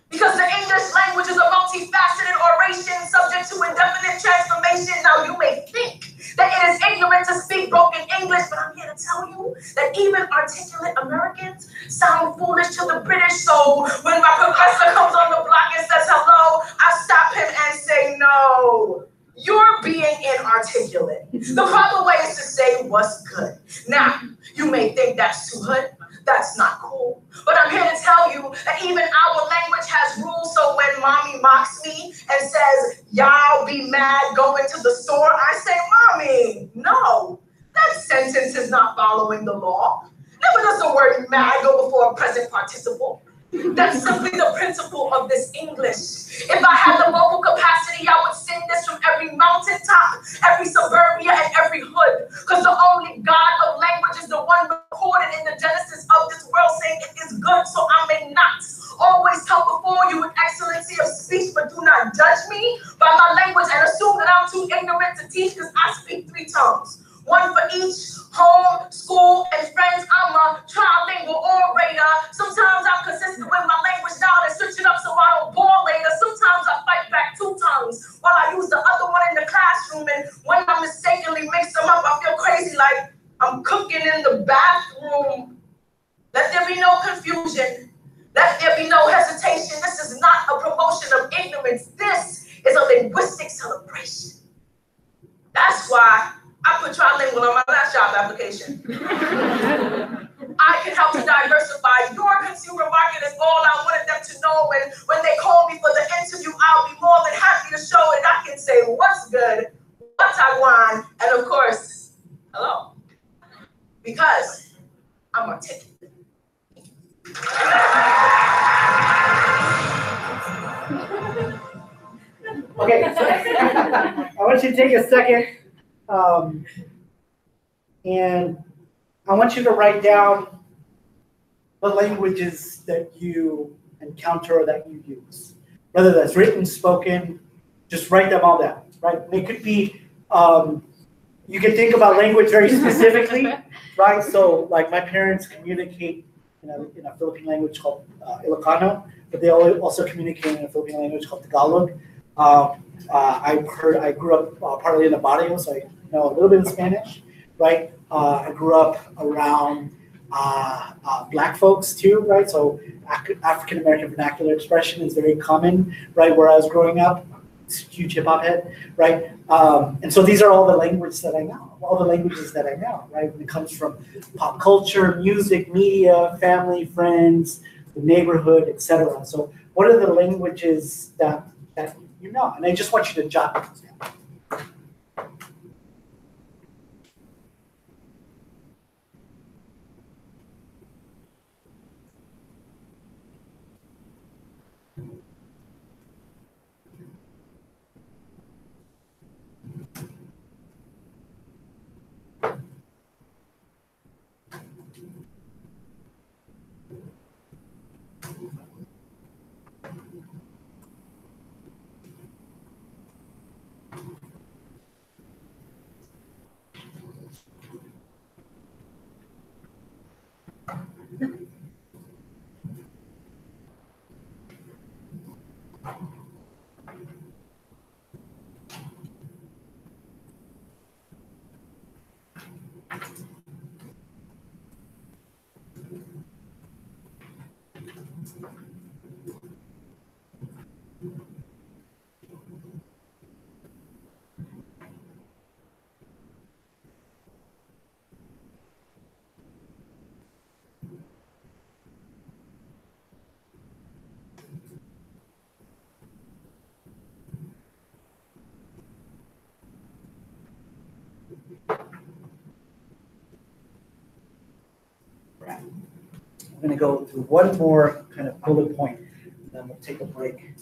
Because the English language is a multifaceted oration subject to indefinite transformation. Now you may think that it is ignorant to speak broken English, but I'm here to tell you that even articulate Americans sound foolish to the British. So when my professor comes on the block and says hello, I stop him and say, no, you're being inarticulate. The proper way is to say what's good. Now, you may think that's too hood. That's not cool. But I'm here to tell you that even our language has rules. So when mommy mocks me and says, y'all be mad going to the store, I say, mommy, no, that sentence is not following the law. Never does the word mad go before a present participle. That's simply the principle of this English. If I had the vocal capacity, I would sing this from every mountaintop, every suburbia, and every hood. Because the only God of language is the one recorded in the Genesis of this world saying it is good, so I may not always come before you with excellency of speech, but do not judge me by my language and assume that I'm too ignorant to teach because I speak 3 tongues. One for each, home, school, and friends. I'm a trilingual orator. Sometimes I'm consistent with my language now and switch it up so I don't bore later. Sometimes I fight back 2 tongues while I use the other one in the classroom. And when I mistakenly mix them up, I feel crazy like I'm cooking in the bathroom. Let there be no confusion. Let there be no hesitation. This is not a promotion of ignorance. This is a linguistic celebration. That's why I put trilingual on my last job application. I can help to diversify your consumer market is all I wanted them to know. And when they call me for the interview, I'll be more than happy to show it. I can say what's good, what I want, and of course, hello. Because I'm articulate. Okay, so I want you to take a second, and I want you to write down the languages that you encounter or that you use. Whether that's written, spoken, just write them all down, right? It could be, you can think about language very specifically, right? So like my parents communicate in a Philippine language called Ilocano, but they also communicate in a Philippine language called Tagalog. I grew up partly in the barrio, so I know a little bit of Spanish, right? I grew up around Black folks too, right? So African American vernacular expression is very common, right? Where I was growing up, huge hip hop head, right? And so these are all the languages that I know, right? When it comes from pop culture, music, media, family, friends, the neighborhood, etc. So what are the languages that you know? And I just want you to jot those down. I'm going to go through one more kind of bullet point, and then we'll take a break.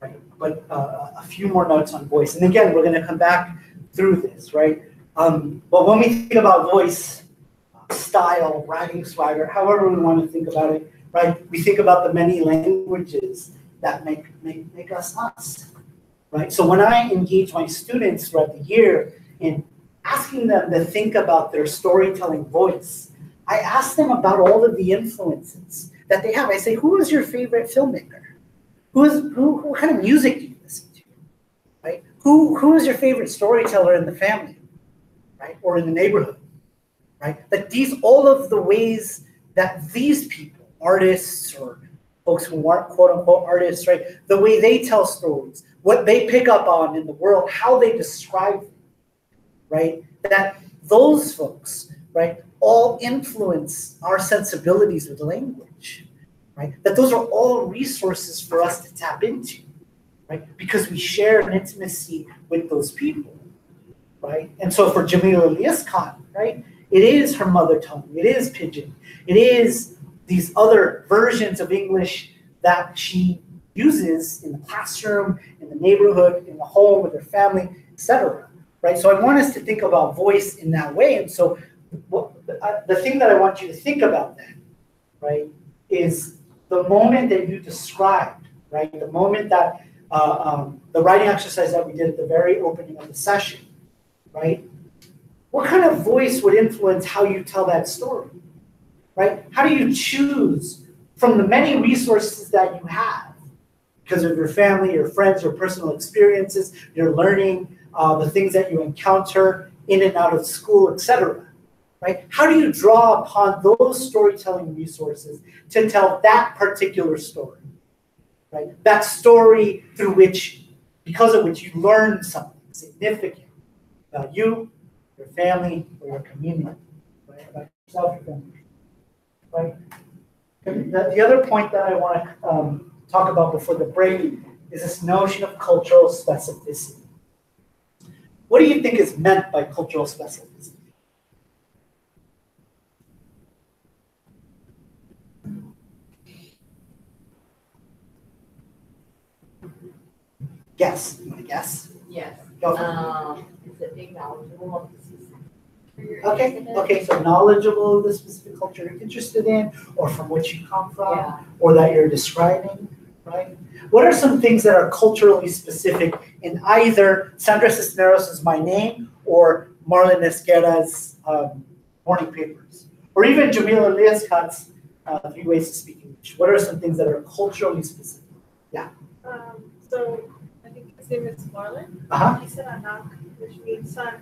Right? But a few more notes on voice. And again, we're going to come back through this, right? But when we think about voice, style, writing swagger, however we want to think about it, right? We think about the many languages that make us us, right? So when I engage my students throughout the year in asking them to think about their storytelling voice, I ask them about all of the influences that they have. I say, who is your favorite filmmaker? Who kind of music do you listen to, right? Who is your favorite storyteller in the family, right? Or in the neighborhood, right? That all of the ways that these people, artists or folks who aren't quote unquote artists, right? The way they tell stories, what they pick up on in the world, how they describe them, right? That those folks, right, all influence our sensibilities with language, right? That those are all resources for us to tap into, right? Because we share an intimacy with those people, right? And so for Jamila Liascott, right, it is her mother tongue, it is Pidgin, it is these other versions of English that she uses in the classroom, in the neighborhood, in the home, with her family, etc. Right? So I want us to think about voice in that way. And so the thing that I want you to think about then, right, is the moment that you described, right, the moment that the writing exercise that we did at the very opening of the session, right, what kind of voice would influence how you tell that story, right? How do you choose from the many resources that you have because of your family, your friends, your personal experiences, your learning, the things that you encounter in and out of school, etc. Right? How do you draw upon those storytelling resources to tell that particular story? Right? That story through which, because of which you learn something significant about you, your family, or your community, right? About yourself, your family. Right? The other point that I want to talk about before the break is this notion of cultural specificity. What do you think is meant by cultural specificity? Guess. You want to guess? Yes. Go for it. Is it being knowledgeable of the specific Okay, so knowledgeable of the specific culture you're interested in, or from which you come from, or that you're describing, right? What are some things that are culturally specific in either Sandra Cisneros' My Name or Marlon Esquera's Morning Papers, or even Jamila Liascott's 3 Ways to Speak English? What are some things that are culturally specific? Yeah. So I think his name is Marlon. He said anak, which means son.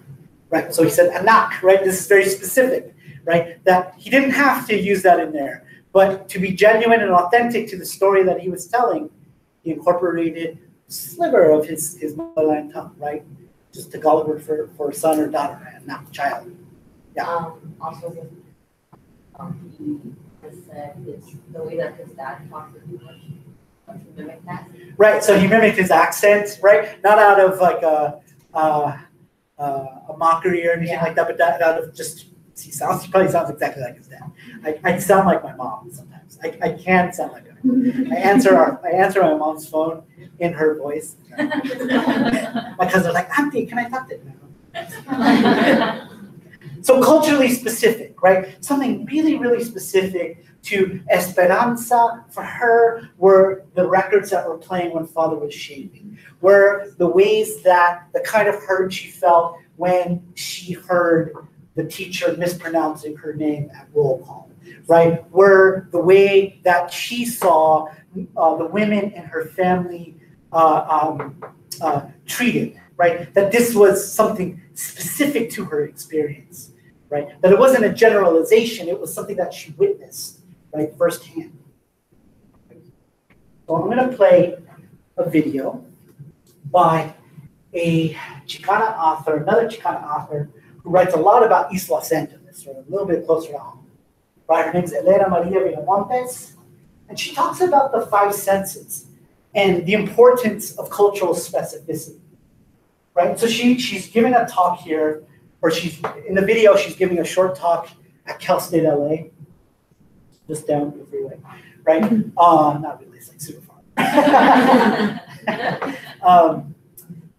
Right, so he said anak, right? This is very specific, right? That he didn't have to use that in there, but to be genuine and authentic to the story that he was telling, he incorporated a sliver of his motherland tongue, right? Just Tagalog word for son or daughter, and not child. Yeah. Also, he has said it's the way that his dad talks with English. To mimic that. Right, so he mimicked his accent, right? Not out of like a mockery or anything like that, but that out of just he probably sounds exactly like his dad. I sound like my mom sometimes. I can sound like her. I answer my mom's phone in her voice. My cousin's like, Auntie, can I talk to you? So culturally specific, right? Something really, really specific to Esperanza. For her were the records that were playing when father was shaving, were the ways that the kind of hurt she felt when she heard the teacher mispronouncing her name at roll call, right? Were the way that she saw the women in her family treated, right? That this was something specific to her experience, right? That it wasn't a generalization, it was something that she witnessed, right, firsthand. So I'm going to play a video by a Chicana author, another Chicana author, who writes a lot about East Los Angeles, or a little bit closer to home. Right? Her name is Elena Maria Villamontes, and she talks about the 5 senses and the importance of cultural specificity. Right? So she's giving a talk here, or she's in the video, she's giving a short talk at Cal State LA. just down the freeway, right? Not really, it's like super far.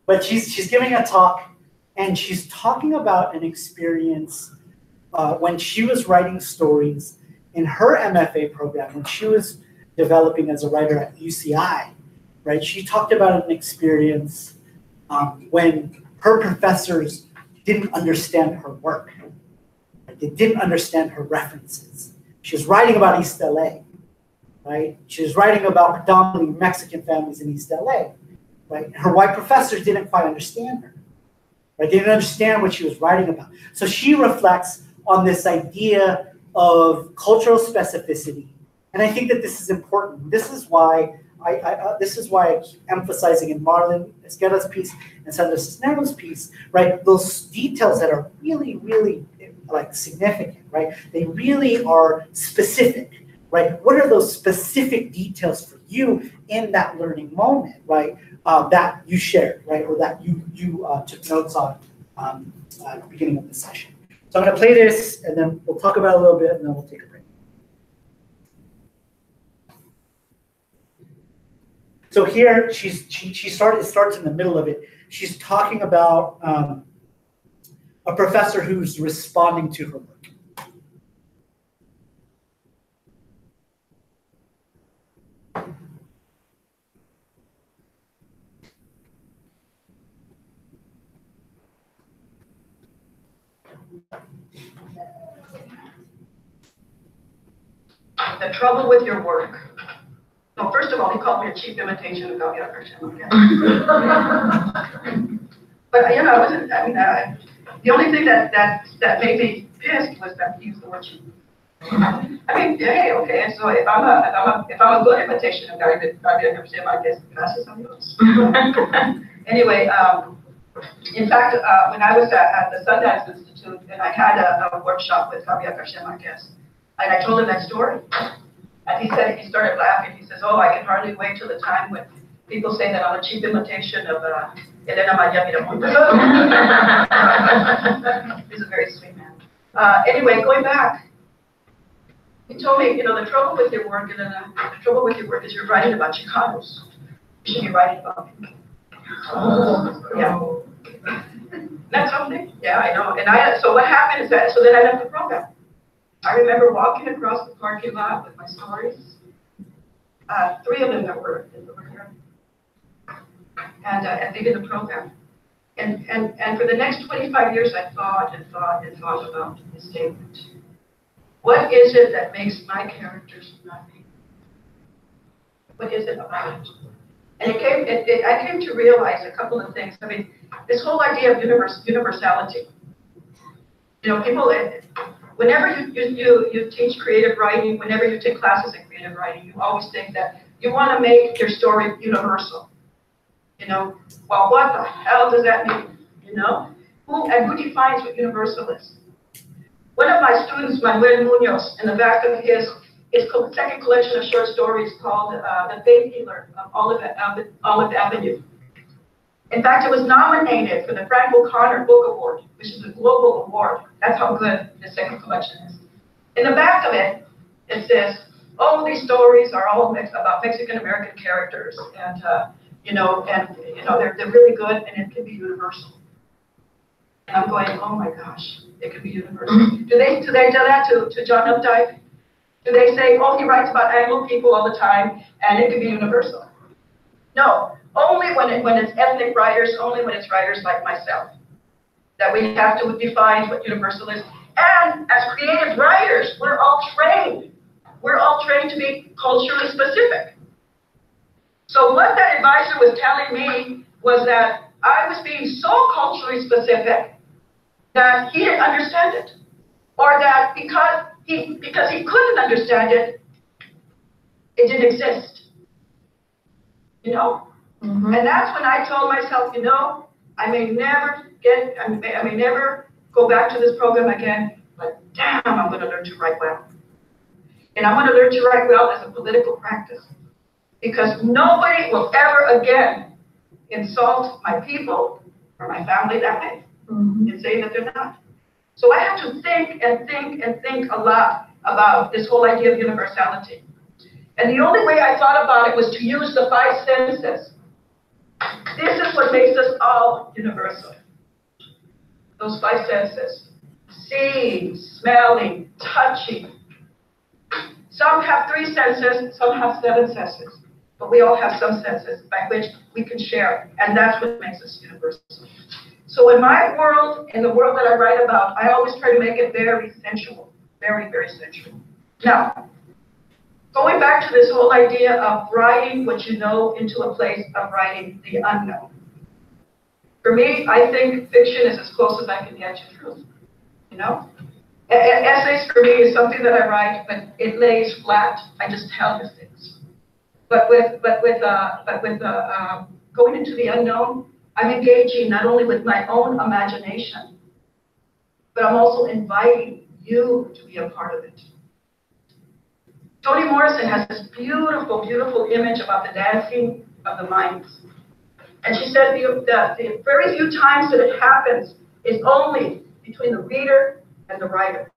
But she's giving a talk, and she's talking about an experience when she was writing stories in her MFA program, when she was developing as a writer at UCI, right? She talked about an experience when her professors didn't understand her work. They didn't understand her references. She was writing about East LA, right? She was writing about predominantly Mexican families in East LA, right? Her white professors didn't quite understand her, right? They didn't understand what she was writing about. So she reflects on this idea of cultural specificity. And I think that this is important. This is why I keep emphasizing in Marlon Esquerra's piece and Sandra Cisneros' piece, right? Those details that are really, really like significant, right? They really are specific, right? What are those specific details for you in that learning moment, right? That you shared, right? Or that you took notes on at the beginning of the session. So I'm going to play this, and then we'll talk about it a little bit, and then we'll take a break. So here, it starts in the middle of it. She's talking about a professor who's responding to her work. The trouble with your work. No, first of all, he called me a cheap imitation of Gabriel Garcia Marquez. But you know, the only thing that made me pissed was that he used the word cheap. I mean, hey, okay. So if I'm a good imitation of Gabriel Garcia Marquez, gracias a Dios. Anyway, in fact, when I was at the Sundance Institute, and I had a workshop with Gabriel Garcia Marquez, and I told him that story. And he started laughing. He says, "Oh, I can hardly wait till the time when people say that I'm a cheap imitation of Elena Maria Miramontes." He's a very sweet man. Anyway, going back, he told me, you know, the trouble with your work, Elena, the trouble with your work is you're writing about Chicanos. You should be writing about people. Yeah. That's something. Yeah, I know. And so what happened is that, so then I left the program. I remember walking across the parking lot with my stories. 3 of them that were here, and leaving the program. And for the next 25 years, I thought about this statement. What is it that makes my characters not me? What is it about it? And I came to realize a couple of things. I mean, this whole idea of universality. You know, people. Whenever you teach creative writing, whenever you take classes in creative writing, you always think that you want to make your story universal. You know, well, what the hell does that mean? You know, who defines what universal is? One of my students, Manuel Munoz, in the back of his second collection of short stories called The Faith Healer of Olive Avenue. In fact, it was nominated for the Frank O'Connor Book Award, which is a global award. That's how good the second collection is. In the back of it, it says, "Oh, these stories are all about Mexican American characters, and they're really good, and it can be universal." And I'm going, "Oh my gosh, it can be universal." Do they tell that to John Updike? Do they say, "Oh, he writes about Anglo people all the time, and it can be universal"? No. Only when it's ethnic writers, only when it's writers like myself, that we have to define what universal is. And as creative writers, we're all trained. We're all trained to be culturally specific. So what that advisor was telling me was that I was being so culturally specific that he didn't understand it. Or that because he couldn't understand it, it didn't exist. You know? Mm-hmm. And that's when I told myself, you know, I may never go back to this program again, but damn, I'm going to learn to write well. And I'm going to learn to write well as a political practice. Because nobody will ever again insult my people or my family that way and say that they're not. So I have to think and think and think a lot about this whole idea of universality. And the only way I thought about it was to use the 5 senses. This is what makes us all universal. Those 5 senses. Seeing, smelling, touching. Some have 3 senses, some have 7 senses. But we all have some senses by which we can share. And that's what makes us universal. So in my world, in the world that I write about, I always try to make it very sensual. Very, very sensual. Now, going back to this whole idea of writing what you know into a place of writing the unknown. For me, I think fiction is as close as I can get to truth. You know? Essays for me is something that I write, but it lays flat. I just tell you things. But with going into the unknown, I'm engaging not only with my own imagination, but I'm also inviting you to be a part of it. Toni Morrison has this beautiful, beautiful image about the dancing of the minds. And she said the very few times that it happens is only between the reader and the writer.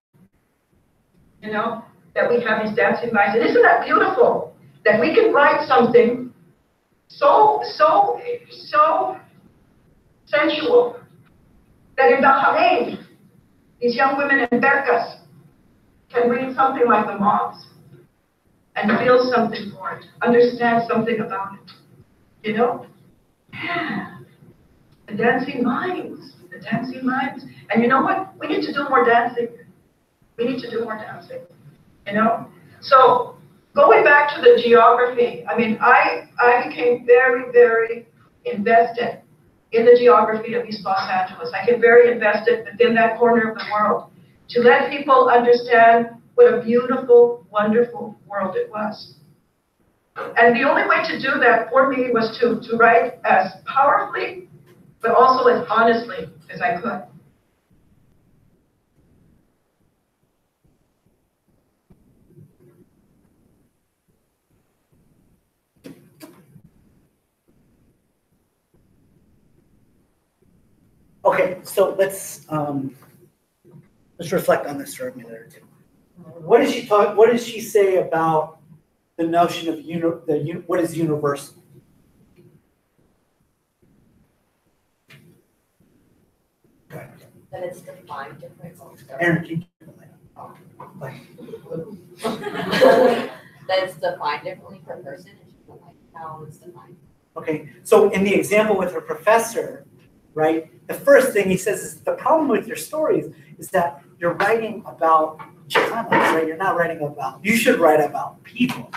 You know, that we have these dancing minds. And isn't that beautiful? That we can write something so sensual that in Bahrain, these young women in Berkas can read something like the moths and feel something for it, understand something about it. You know? Yeah. The dancing minds. The dancing minds. And you know what? We need to do more dancing. We need to do more dancing. You know? So going back to the geography, I mean, I became very, very invested in the geography of East Los Angeles. I get very invested within that corner of the world to let people understand what a beautiful, wonderful world it was. And the only way to do that for me was to write as powerfully, but also as honestly as I could. Okay, so let's reflect on this for a minute or two. What does she talk? What does she say about the notion of what is universal? That it's defined differently. Aaron, can you That it's defined differently per person, and like how it's defined. Okay, so in the example with her professor, right? The first thing he says is the problem with your stories is that you're writing about Chicanos, right? You're not writing about. You should write about people,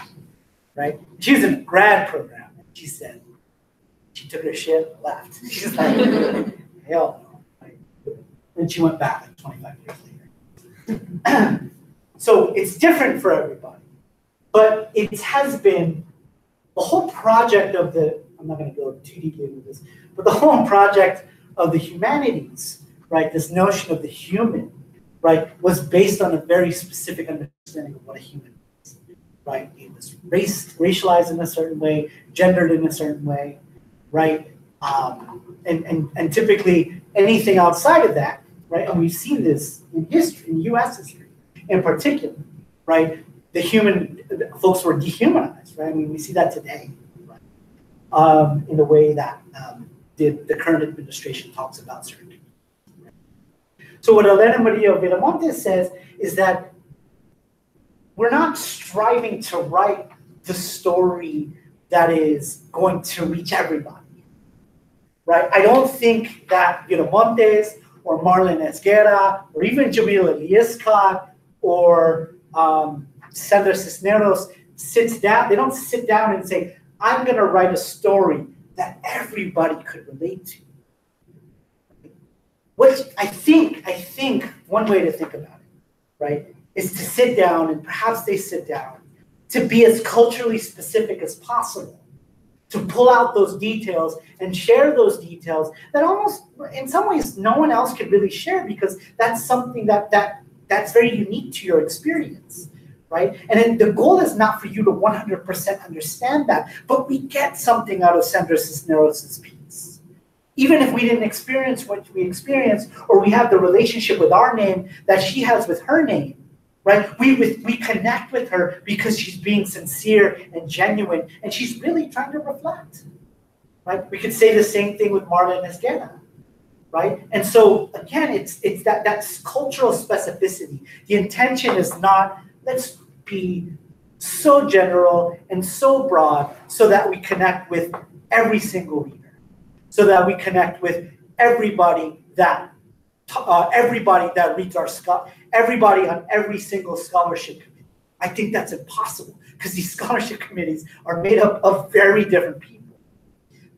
right? She was in a grad program, and she said she took her shit and left. She's like, hell no. Right? And she went back like 25 years later. So it's different for everybody, but it has been the whole project of the. I'm not going to go too deeply into this, but the whole project of the humanities, right? This notion of the human, right, was based on a very specific understanding of what a human is, right? It was racialized in a certain way, gendered in a certain way, right? And typically anything outside of that, right? And we've seen this in history, in U.S. history in particular, right? The folks were dehumanized, right? I mean, we see that today, right? In the way that the current administration talks about certain people. Right? So what Elena Maria Villamontes says is that we're not striving to write the story that is going to reach everybody, right? I don't think that Villamontes or Marlene Esguerra or even Jamila Liescott or Sandra Cisneros sits down. They don't sit down and say, I'm going to write a story that everybody could relate to. Which I think one way to think about it, right, is to sit down, and perhaps they sit down, to be as culturally specific as possible, to pull out those details and share those details that almost, in some ways, no one else could really share because that's something that's very unique to your experience. Right? And then the goal is not for you to 100% understand that, but we get something out of Sandra Cisneros' piece. Even if we didn't experience what we experienced, or we have the relationship with our name that she has with her name, right? We connect with her because she's being sincere and genuine, and she's really trying to reflect, right? We could say the same thing with Marla and Esquerra, right? And so again, it's that's cultural specificity. The intention is not, let's be so general and so broad so that we connect with every single reader, so that we connect with everybody that reads our everybody on every single scholarship committee. I think that's impossible because these scholarship committees are made up of very different people.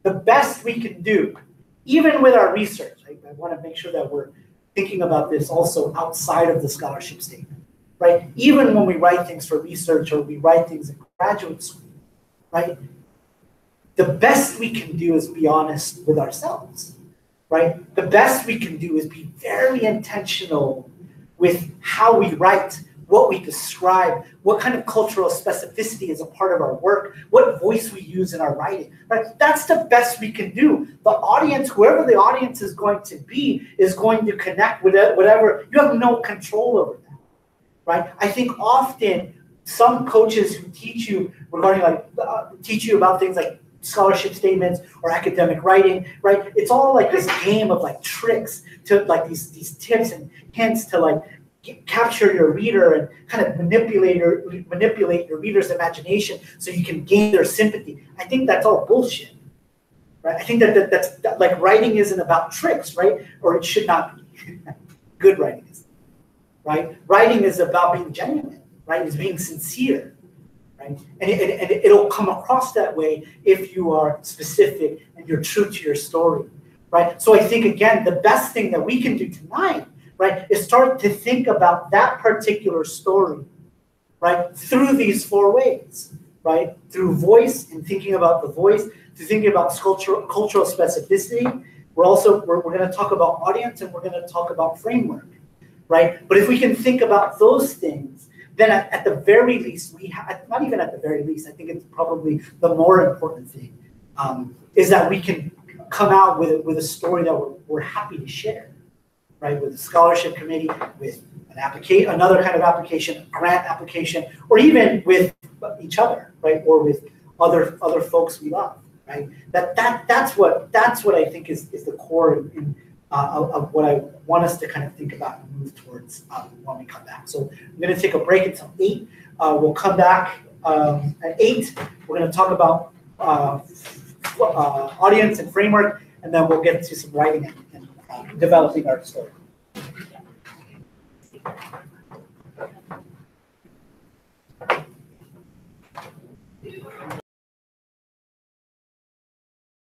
The best we can do, even with our research, I want to make sure that we're thinking about this also outside of the scholarship statement, right? Even when we write things for research or we write things in graduate school, right? The best we can do is be honest with ourselves, right? The best we can do is be very intentional with how we write, what we describe, what kind of cultural specificity is a part of our work, what voice we use in our writing, right? That's the best we can do. The audience, whoever the audience is going to be, is going to connect with it, whatever. You have no control over that, right? I think often some coaches who teach you regarding teach you about things like scholarship statements or academic writing, right? It's all like this game of like tricks to like these tips and hints to like capture your reader and kind of manipulate your reader's imagination so you can gain their sympathy. I think that's all bullshit, right? I think that's like writing isn't about tricks, right? Or it should not be. Good writing is, right? Writing is about being genuine, right? It's being sincere. Right? And it'll come across that way if you are specific and you're true to your story, right? So I think, again, the best thing that we can do tonight, right, is start to think about that particular story, right, through these four ways, right? Through voice and thinking about the voice, through thinking about cultural specificity. We're going to talk about audience and we're going to talk about framework, right? But if we can think about those things, then at the very least, not even at the very least, I think it's probably the more important thing, is that we can come out with a story that we're happy to share, right? With the scholarship committee, with another kind of application, a grant application, or even with each other, right? Or with other folks we love, right? That's what I think is the core of what I want us to kind of think about and move towards when we come back. So I'm going to take a break until 8. We'll come back at 8. We're going to talk about audience and framework, and then we'll get to some writing and developing our story.